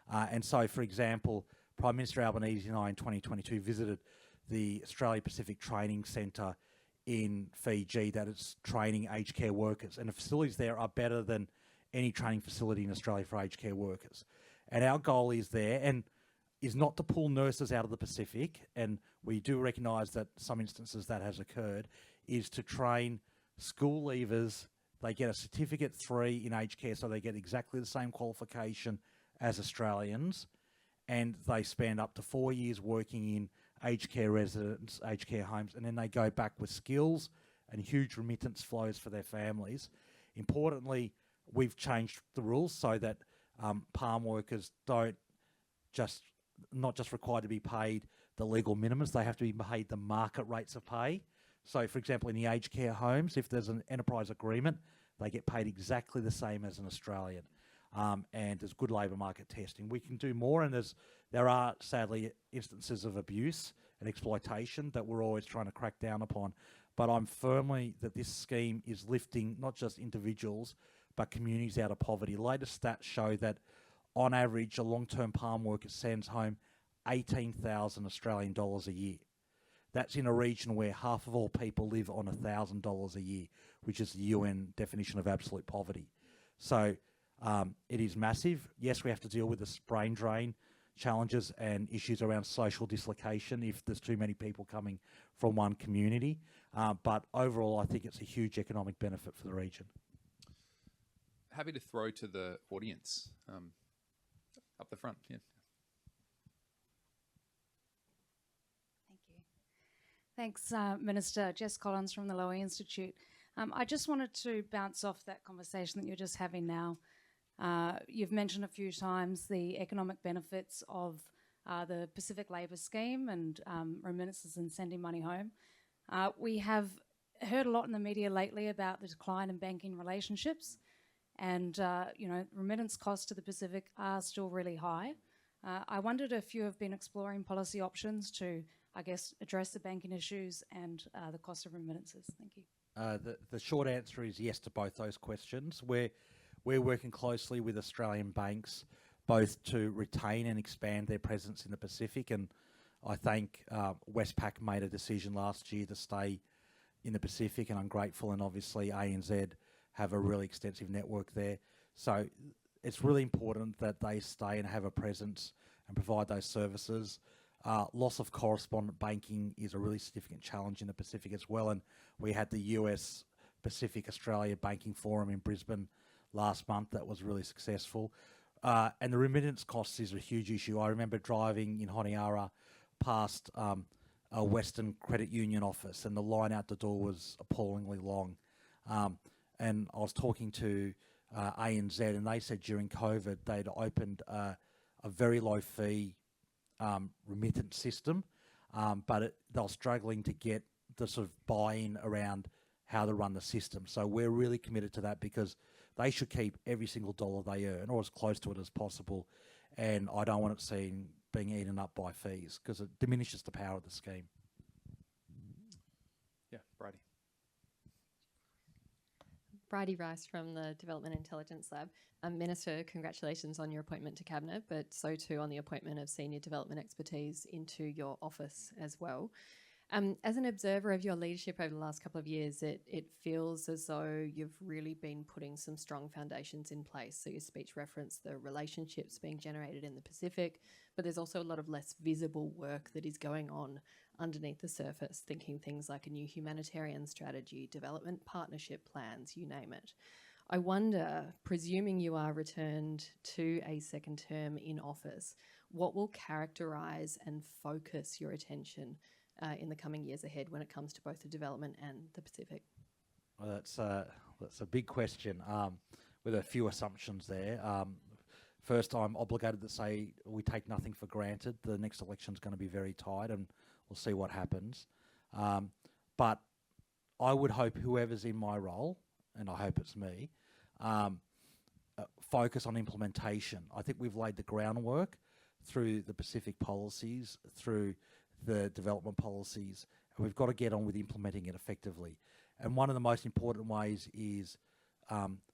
And so, for example, Prime Minister Albanese and I in 2022 visited the Australia Pacific Training Centre in Fiji that is training aged care workers. And the facilities there are better than any training facility in Australia for aged care workers. And our goal is there, and is not to pull nurses out of the Pacific, and we do recognise that some instances that has occurred, is to train school leavers. They get a Certificate 3 in aged care, so they get exactly the same qualification as Australians, and they spend up to 4 years working in aged care residents, aged care homes, and then they go back with skills and huge remittance flows for their families. Importantly, we've changed the rules so that palm workers not just required to be paid the legal minimums, they have to be paid the market rates of pay. So, for example, in the aged care homes, if there's an enterprise agreement, they get paid exactly the same as an Australian. And there's good labour market testing. We can do more, and there are, sadly, instances of abuse and exploitation that we're always trying to crack down upon. But I'm firmly that this scheme is lifting not just individuals, but communities out of poverty. Latest stats show that, on average, a long-term palm worker sends home 18,000 Australian dollars a year. That's in a region where half of all people live on $1,000 a year, which is the UN definition of absolute poverty. So it is massive. Yes, we have to deal with the brain drain challenges and issues around social dislocation if there's too many people coming from one community. But overall, I think it's a huge economic benefit for the region. Happy to throw to the audience. Up the front, yeah. Thank you. Thanks, Minister. Jess Collins from the Lowy Institute. I just wanted to bounce off that conversation that you're just having now. You've mentioned a few times the economic benefits of the Pacific Labour Scheme and remittances and sending money home. We have heard a lot in the media lately about the decline in banking relationships, and remittance costs to the Pacific are still really high. I wondered if you have been exploring policy options to, I guess, address the banking issues and the cost of remittances. Thank you. The short answer is yes to both those questions. We're working closely with Australian banks, both to retain and expand their presence in the Pacific. And I think Westpac made a decision last year to stay in the Pacific, and I'm grateful. And obviously ANZ have a really extensive network there. So it's really important that they stay and have a presence and provide those services. Loss of correspondent banking is a really significant challenge in the Pacific as well. And we had the US Pacific Australia Banking Forum in Brisbane last month that was really successful. And the remittance costs is a huge issue. I remember driving in Honiara past a Western Credit Union office, and the line out the door was appallingly long. And I was talking to ANZ, and they said during COVID they'd opened a very low fee remittance system, but they were struggling to get the sort of buy-in around how to run the system. So we're really committed to that because they should keep every single dollar they earn, or as close to it as possible. And I don't want it seen being eaten up by fees because it diminishes the power of the scheme. Yeah, Brady. Bridie Rice from the Development Intelligence Lab. Minister, congratulations on your appointment to Cabinet, but so too on the appointment of senior development expertise into your office as well. As an observer of your leadership over the last couple of years, it feels as though you've really been putting some strong foundations in place. So your speech referenced the relationships being generated in the Pacific, but there's also a lot of less visible work that is going on underneath the surface, thinking things like a new humanitarian strategy, development partnership plans, you name it. I wonder, presuming you are returned to a second term in office, what will characterise and focus your attention in the coming years ahead when it comes to both the development and the Pacific? Well, that's a big question with a few assumptions there. First, I'm obligated to say we take nothing for granted. The next election is going to be very tight, and we'll see what happens. But I would hope whoever's in my role, and I hope it's me, focus on implementation. I think we've laid the groundwork through the Pacific policies, through the development policies, and we've got to get on with implementing it effectively. And one of the most important ways is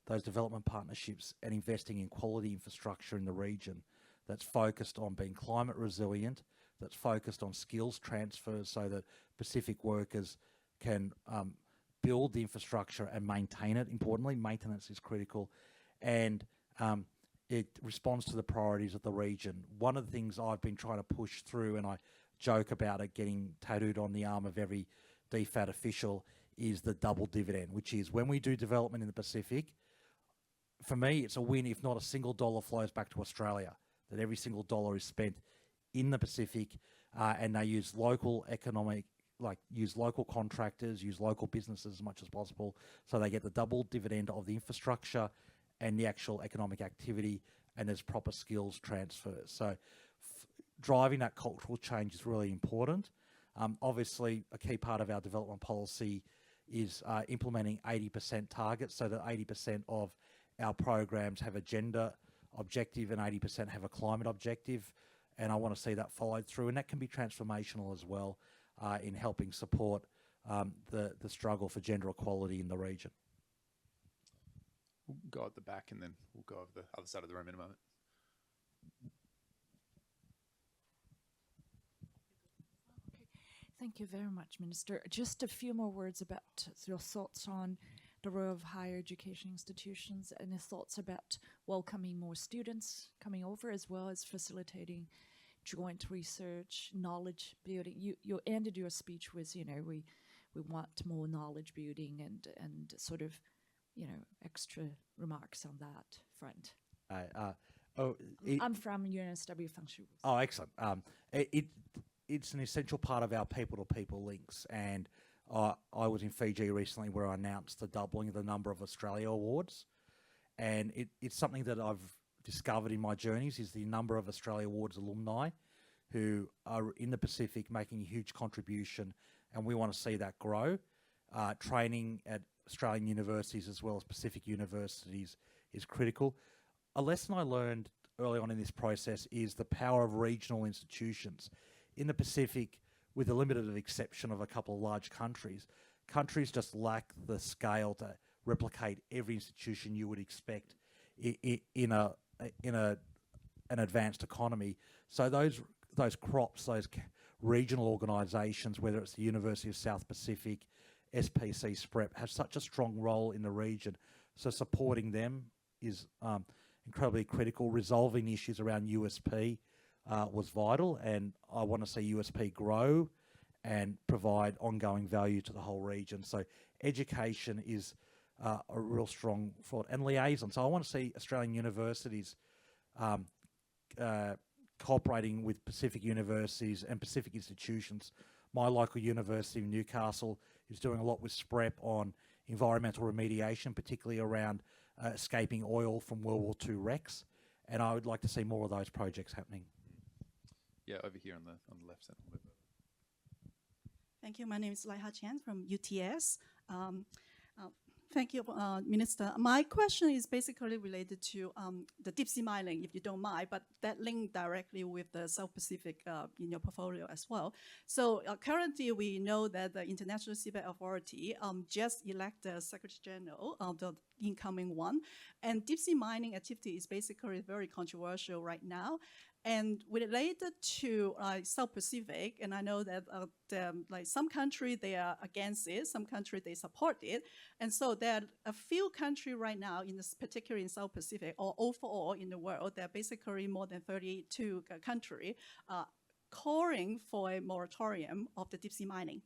those development partnerships and investing in quality infrastructure in the region that's focused on being climate resilient, that's focused on skills transfers so that Pacific workers can build the infrastructure and maintain it. Importantly, maintenance is critical, and it responds to the priorities of the region. One of the things I've been trying to push through, and I joke about it getting tattooed on the arm of every DFAT official, is the double dividend, which is when we do development in the Pacific, for me, it's a win if not a single dollar flows back to Australia, that every single dollar is spent in the Pacific, and they use local use local contractors, use local businesses as much as possible, so they get the double dividend of the infrastructure and the actual economic activity, and there's proper skills transfers. So driving that cultural change is really important. Obviously, a key part of our development policy is implementing 80% targets, so that 80% of our programs have a gender objective and 80% have a climate objective. And I want to see that followed through, and that can be transformational as well in helping support the struggle for gender equality in the region. We'll go at the back, and then we'll go over the other side of the room in a moment. Thank you very much, Minister. Just a few more words about your thoughts on the role of higher education institutions and your thoughts about welcoming more students coming over, as well as facilitating joint research, knowledge building. You ended your speech with, we want more knowledge building and sort of, extra remarks on that front. I'm from UNSW Function. Oh, excellent. It's an essential part of our people-to-people links, and I was in Fiji recently where I announced the doubling of the number of Australia awards, and it's something that I've discovered in my journeys is the number of Australia Awards alumni who are in the Pacific making a huge contribution, and we want to see that grow. Training at Australian universities as well as Pacific universities is critical. A lesson I learned early on in this process is the power of regional institutions. In the Pacific, with the limited exception of a couple of large countries, countries just lack the scale to replicate every institution you would expect in an advanced economy. So those crops, those regional organisations, whether it's the University of South Pacific, SPC, SPREP, have such a strong role in the region. So supporting them is incredibly critical. Resolving issues around USP, was vital, and I want to see USP grow and provide ongoing value to the whole region. So education is a real strong thought, and liaison. So I want to see Australian universities cooperating with Pacific universities and Pacific institutions. My local university in Newcastle is doing a lot with SPREP on environmental remediation, particularly around escaping oil from World War II wrecks. And I would like to see more of those projects happening. Yeah, over here on the left side. Thank you. My name is Laiha Chen from UTS. Thank you, Minister. My question is basically related to the deep sea mining, if you don't mind, but that linked directly with the South Pacific in your portfolio as well. So currently, we know that the International Seabed Authority just elected a Secretary General, the incoming one, and deep sea mining activity is basically very controversial right now. And related to South Pacific, and I know that like some country they are against it, some country they support it, and so there are a few countries right now, in this particular in South Pacific or overall in the world, there are basically more than 32 countries calling for a moratorium of the deep sea mining.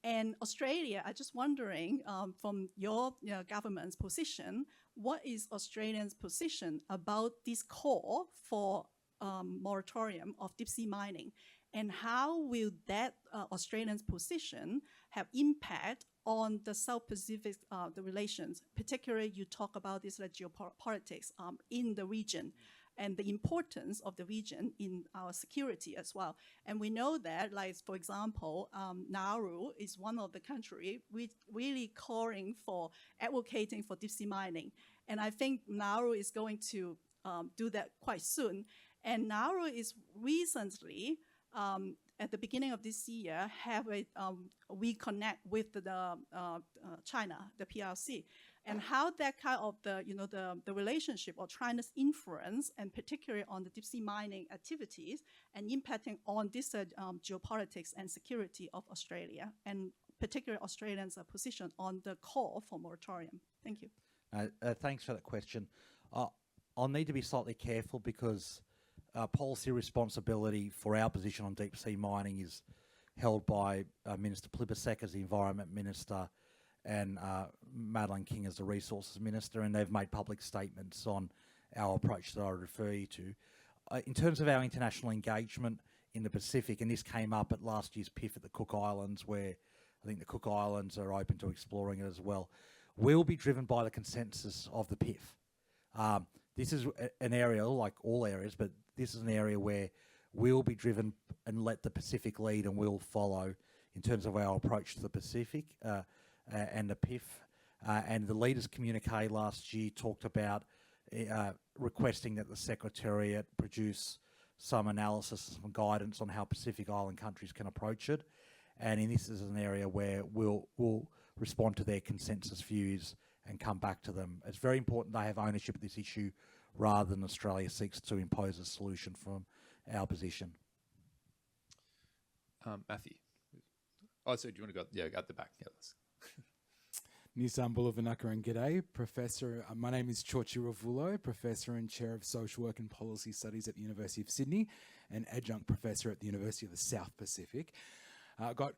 And Australia, I'm just wondering, from your government's position, what is Australia's position about this call for moratorium of deep sea mining, and how will that Australian's position have impact on the South Pacific the relations? Particularly, you talk about this like geopolitics in the region and the importance of the region in our security as well. And we know that, like for example, Nauru is one of the countries really calling for advocating for deep sea mining, and I think Nauru is going to do that quite soon. And Nauru is recently, at the beginning of this year, have a we connect with the China, the PRC, and how that kind of the relationship or China's influence, and particularly on the deep sea mining activities, and impacting on this geopolitics and security of Australia, and particularly Australians' position on the call for moratorium. Thank you. Thanks for that question. I'll need to be slightly careful because policy responsibility for our position on deep sea mining is held by Minister Plibersek as the Environment Minister and Madeleine King as the Resources Minister, and they've made public statements on our approach that I refer you to. In terms of our international engagement in the Pacific, and this came up at last year's PIF at the Cook Islands, where I think the Cook Islands are open to exploring it as well, will be driven by the consensus of the PIF. This is an area, like all areas, but this is an area where we'll be driven and let the Pacific lead, and we'll follow in terms of our approach to the Pacific and the PIF. And the leaders' communique last year talked about requesting that the Secretariat produce some analysis and some guidance on how Pacific Island countries can approach it. And this is an area where we'll respond to their consensus views and come back to them. It's very important they have ownership of this issue rather than Australia seeks to impose a solution from our position. Matthew. Oh, so do you want to go? Yeah, at the back. Yeah, Nisambula Vinaka and G'day, Professor. My name is Chochi Ravulo, Professor and Chair of Social Work and Policy Studies at the University of Sydney and Adjunct Professor at the University of the South Pacific. I've got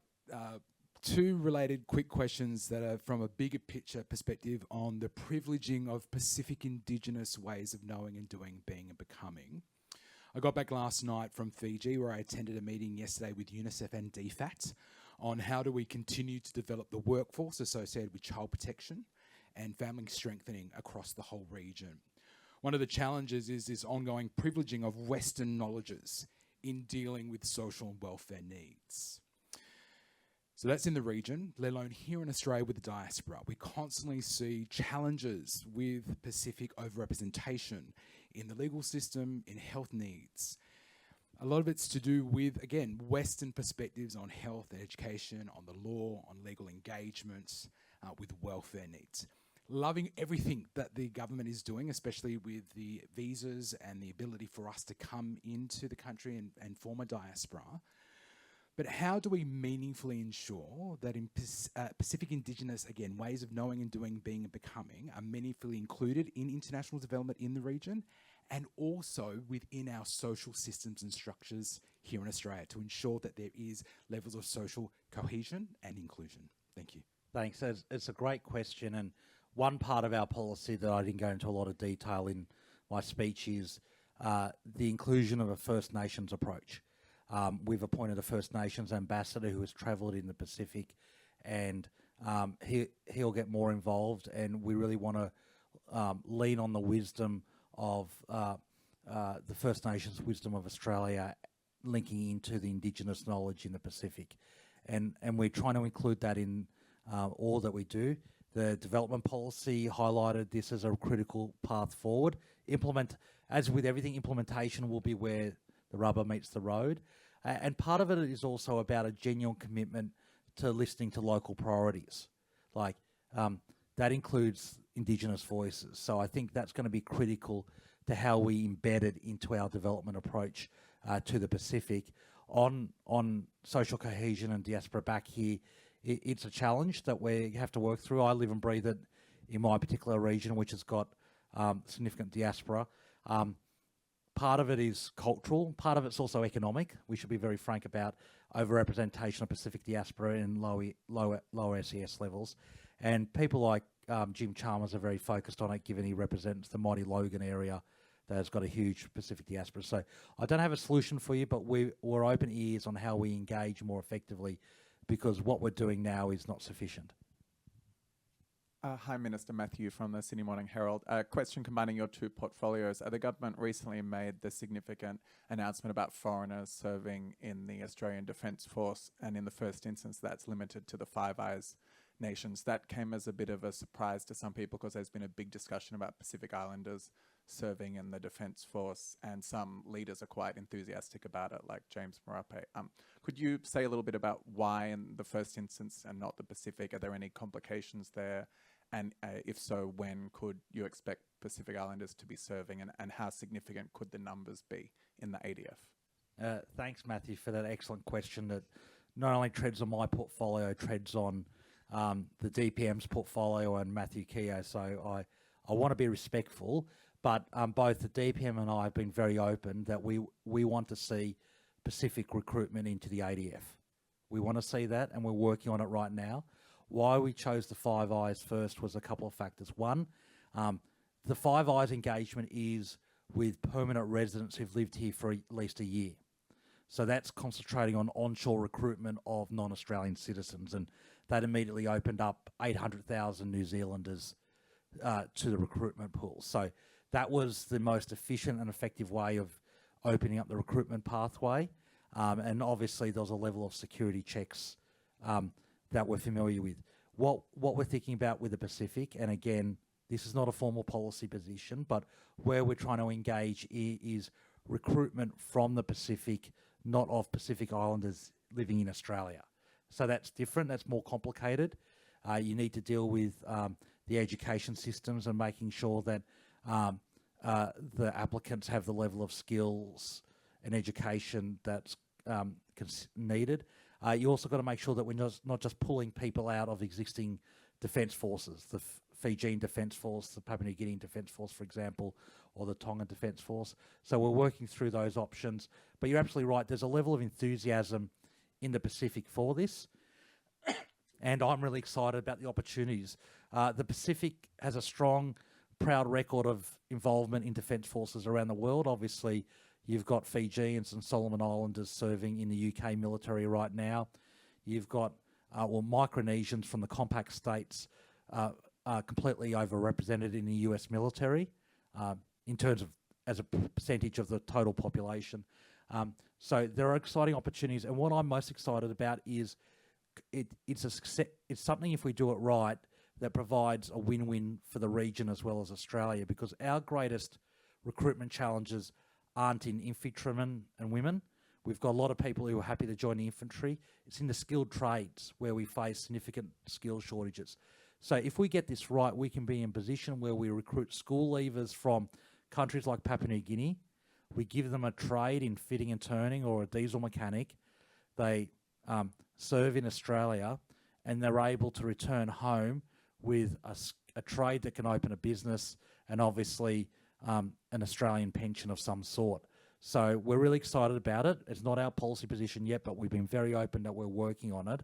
two related quick questions that are from a bigger picture perspective on the privileging of Pacific Indigenous ways of knowing and doing, being and becoming. I got back last night from Fiji, where I attended a meeting yesterday with UNICEF and DFAT on how do we continue to develop the workforce associated with child protection and family strengthening across the whole region. One of the challenges is this ongoing privileging of Western knowledges in dealing with social and welfare needs. So that's in the region, let alone here in Australia with the diaspora. We constantly see challenges with Pacific overrepresentation in the legal system, in health needs. A lot of it's to do with, again, Western perspectives on health and education, on the law, on legal engagements, with welfare needs. Loving everything that the government is doing, especially with the visas and the ability for us to come into the country and form a diaspora. But how do we meaningfully ensure that in Pacific Indigenous, again, ways of knowing and doing, being and becoming are meaningfully included in international development in the region and also within our social systems and structures here in Australia to ensure that there is levels of social cohesion and inclusion. Thank you. Thanks. It's a great question, and one part of our policy that I didn't go into a lot of detail in my speech is the inclusion of a First Nations approach. We've appointed a First Nations ambassador who has travelled in the Pacific, and he'll get more involved, and we really want to lean on the wisdom of the First Nations wisdom of Australia, linking into the Indigenous knowledge in the Pacific. And we're trying to include that in all that we do. The development policy highlighted this as a critical path forward. As with everything, implementation will be where the rubber meets the road. And part of it is also about a genuine commitment to listening to local priorities. Like, that includes Indigenous voices. So I think that's going to be critical to how we embed it into our development approach to the Pacific. On social cohesion and diaspora back here, it's a challenge that we have to work through. I live and breathe it in my particular region, which has got significant diaspora. Part of it is cultural, part of it's also economic. We should be very frank about overrepresentation of Pacific diaspora in lower SES levels. And people like Jim Chalmers are very focused on it, given he represents the mighty Logan area that has got a huge Pacific diaspora. So I don't have a solution for you, but we're open ears on how we engage more effectively, because what we're doing now is not sufficient. Hi, Minister. Matthew from the Sydney Morning Herald. A question combining your two portfolios. The government recently made the significant announcement about foreigners serving in the Australian Defence Force, and in the first instance that's limited to the Five Eyes nations. That came as a bit of a surprise to some people, because there's been a big discussion about Pacific Islanders serving in the Defence Force, and some leaders are quite enthusiastic about it, like James Marape. Could you say a little bit about why in the first instance and not the Pacific? Are there any complications there? And if so, when could you expect Pacific Islanders to be serving, and how significant could the numbers be in the ADF? Thanks, Matthew, for that excellent question that not only treads on my portfolio, treads on the DPM's portfolio and Matthew Keogh. So I want to be respectful, but both the DPM and I have been very open that we want to see Pacific recruitment into the ADF. We want to see that, and we're working on it right now. Why we chose the Five Eyes first was a couple of factors. One, the Five Eyes engagement is with permanent residents who've lived here for at least a year. So that's concentrating on onshore recruitment of non-Australian citizens, and that immediately opened up 800,000 New Zealanders to the recruitment pool. So that was the most efficient and effective way of opening up the recruitment pathway. And obviously there was a level of security checks that we're familiar with. What we're thinking about with the Pacific, and again, this is not a formal policy position, but where we're trying to engage is recruitment from the Pacific, not of Pacific Islanders living in Australia. So that's different, that's more complicated. You need to deal with the education systems and making sure that the applicants have the level of skills and education that's needed. You also got to make sure that we're not just pulling people out of existing defence forces, the Fijian Defence Force, the Papua New Guinea Defence Force, for example, or the Tongan Defence Force. So we're working through those options. But you're absolutely right, there's a level of enthusiasm in the Pacific for this, and I'm really excited about the opportunities. The Pacific has a strong, proud record of involvement in defence forces around the world. Obviously, you've got Fijians and Solomon Islanders serving in the UK military right now. You've got Micronesians from the compact states are completely overrepresented in the US military in terms of as a percentage of the total population. So there are exciting opportunities, and what I'm most excited about is it's something, if we do it right, that provides a win-win for the region as well as Australia, because our greatest recruitment challenges aren't in infantrymen and women. We've got a lot of people who are happy to join the infantry. It's in the skilled trades where we face significant skill shortages. So if we get this right, we can be in a position where we recruit school leavers from countries like Papua New Guinea. We give them a trade in fitting and turning or a diesel mechanic. They serve in Australia, and they're able to return home with a trade that can open a business and obviously an Australian pension of some sort. So we're really excited about it. It's not our policy position yet, but we've been very open that we're working on it,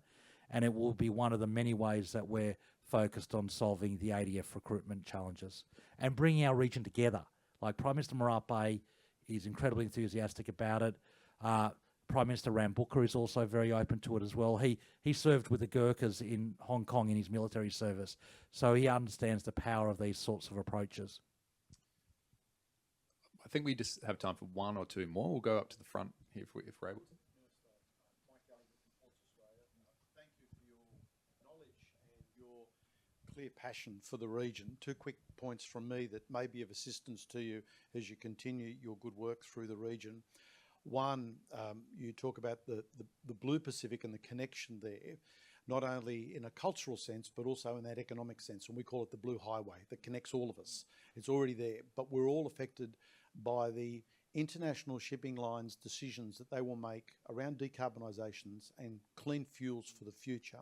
and it will be one of the many ways that we're focused on solving the ADF recruitment challenges and bringing our region together. Like Prime Minister Marape is incredibly enthusiastic about it. Prime Minister Rambuka is also very open to it as well. He served with the Gurkhas in Hong Kong in his military service, so he understands the power of these sorts of approaches. I think we just have time for one or two more. We'll go up to the front here if we're able to. Thank you for your knowledge and your clear passion for the region. Two quick points from me that may be of assistance to you as you continue your good work through the region. One, you talk about the Blue Pacific and the connection there, not only in a cultural sense, but also in that economic sense. And we call it the Blue Highway that connects all of us. It's already there, but we're all affected by the international shipping lines' decisions that they will make around decarbonisations and clean fuels for the future.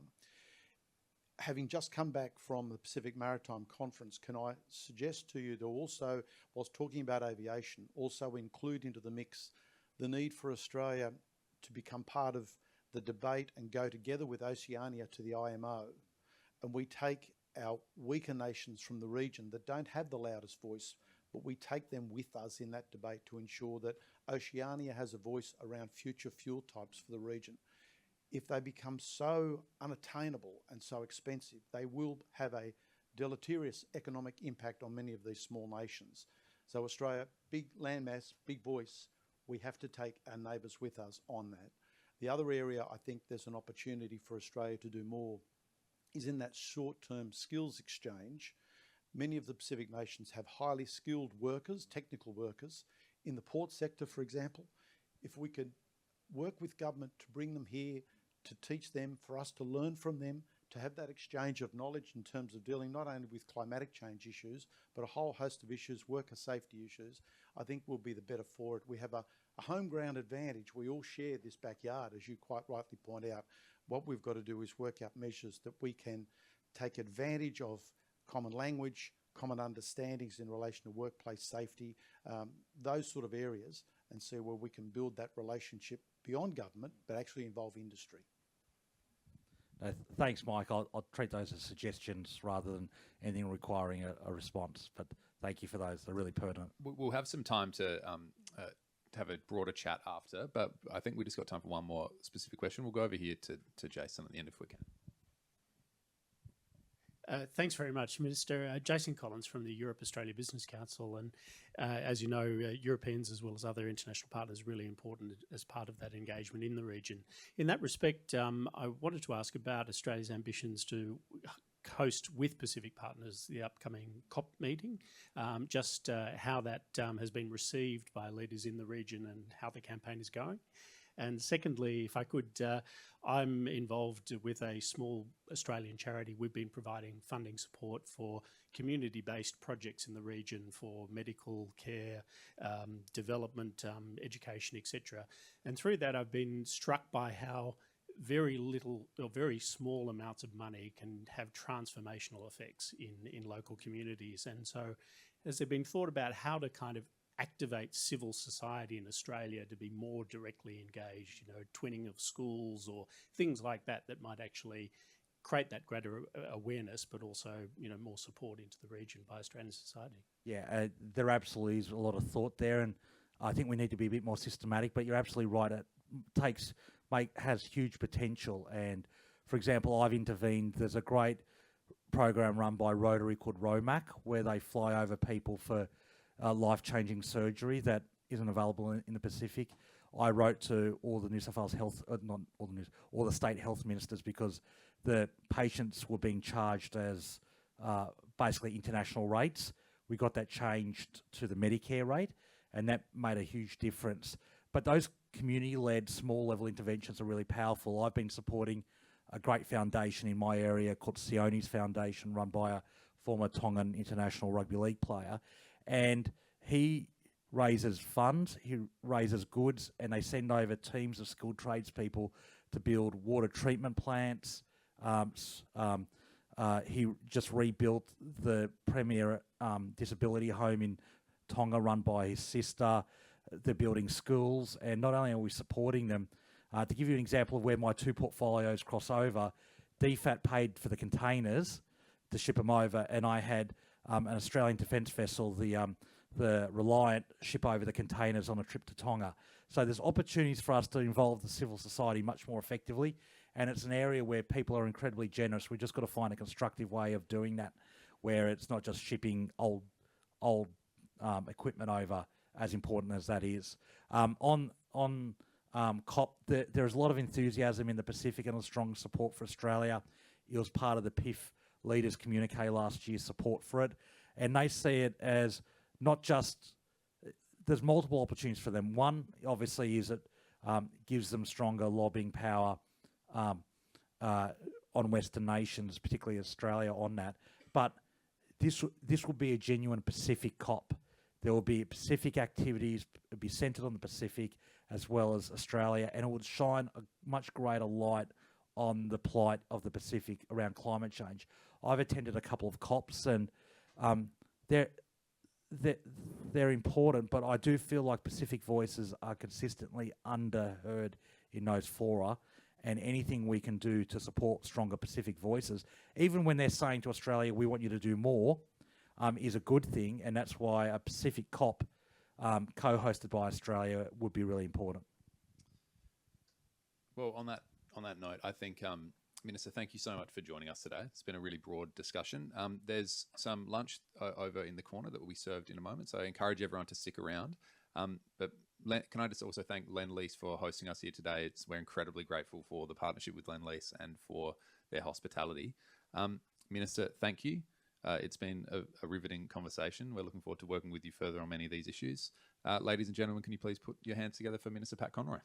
Having just come back from the Pacific Maritime Conference, can I suggest to you to also, whilst talking about aviation, also include into the mix the need for Australia to become part of the debate and go together with Oceania to the IMO, and we take our weaker nations from the region that don't have the loudest voice, but we take them with us in that debate to ensure that Oceania has a voice around future fuel types for the region. If they become so unattainable and so expensive, they will have a deleterious economic impact on many of these small nations. So Australia, big landmass, big voice, we have to take our neighbours with us on that. The other area I think there's an opportunity for Australia to do more is in that short-term skills exchange. Many of the Pacific nations have highly skilled workers, technical workers, in the port sector, for example. If we could work with government to bring them here, to teach them, for us to learn from them, to have that exchange of knowledge in terms of dealing not only with climatic change issues, but a whole host of issues, worker safety issues, I think we'll be the better for it. We have a home ground advantage. We all share this backyard, as you quite rightly point out. What we've got to do is work out measures that we can take advantage of common language, common understandings in relation to workplace safety, those sort of areas, and see where we can build that relationship beyond government, but actually involve industry. Thanks, Mike. I'll treat those as suggestions rather than anything requiring a response, but thank you for those. They're really pertinent. We'll have some time to have a broader chat after, but I think we just got time for one more specific question. We'll go over here to Jason at the end if we can. Thanks very much, Minister. Jason Collins from the Europe Australia Business Council, and as you know, Europeans as well as other international partners are really important as part of that engagement in the region. In that respect, I wanted to ask about Australia's ambitions to host with Pacific partners the upcoming COP meeting, just how that has been received by leaders in the region and how the campaign is going. And secondly, if I could, I'm involved with a small Australian charity. We've been providing funding support for community-based projects in the region for medical care, development, education, etc. And through that, I've been struck by how very little or very small amounts of money can have transformational effects in local communities. And so has there been thought about how to kind of activate civil society in Australia to be more directly engaged, twinning of schools or things like that might actually create that greater awareness, but also, more support into the region by Australian society? Yeah, there absolutely is a lot of thought there, and I think we need to be a bit more systematic, but you're absolutely right. It has huge potential, and for example, I've intervened. There's a great program run by Rotary called ROMAC, where they fly over people for life-changing surgery that isn't available in the Pacific. I wrote to all the New South Wales health, all the state health ministers, because the patients were being charged as basically international rates. We got that changed to the Medicare rate, and that made a huge difference. But those community-led small-level interventions are really powerful. I've been supporting a great foundation in my area called Sione's Foundation, run by a former Tongan international rugby league player. And he raises funds, he raises goods, and they send over teams of skilled tradespeople to build water treatment plants. He just rebuilt the premier disability home in Tonga, run by his sister. They're building schools, and not only are we supporting them, to give you an example of where my two portfolios cross over, DFAT paid for the containers to ship them over, and I had an Australian defence vessel, the Reliant, ship over the containers on a trip to Tonga. So there's opportunities for us to involve the civil society much more effectively, and it's an area where people are incredibly generous. We've just got to find a constructive way of doing that, where it's not just shipping old equipment over, as important as that is. On COP, there's a lot of enthusiasm in the Pacific and a strong support for Australia. It was part of the PIF leaders' communique last year, support for it, and they see it as not just, there's multiple opportunities for them. One, obviously, is it gives them stronger lobbying power on Western nations, particularly Australia, on that. But this will be a genuine Pacific COP. There will be Pacific activities, it'll be centred on the Pacific as well as Australia, and it would shine a much greater light on the plight of the Pacific around climate change. I've attended a couple of COPs, and they're important, but I do feel like Pacific voices are consistently underheard in those fora, and anything we can do to support stronger Pacific voices, even when they're saying to Australia, we want you to do more, is a good thing, and that's why a Pacific COP co-hosted by Australia would be really important. Well, on that note, I think, Minister, thank you so much for joining us today. It's been a really broad discussion. There's some lunch over in the corner that will be served in a moment, so I encourage everyone to stick around. But can I just also thank Lend-Lease for hosting us here today? We're incredibly grateful for the partnership with Lend-Lease and for their hospitality. Minister, thank you. It's been a riveting conversation. We're looking forward to working with you further on many of these issues. Ladies and gentlemen, can you please put your hands together for Minister Pat Conroy?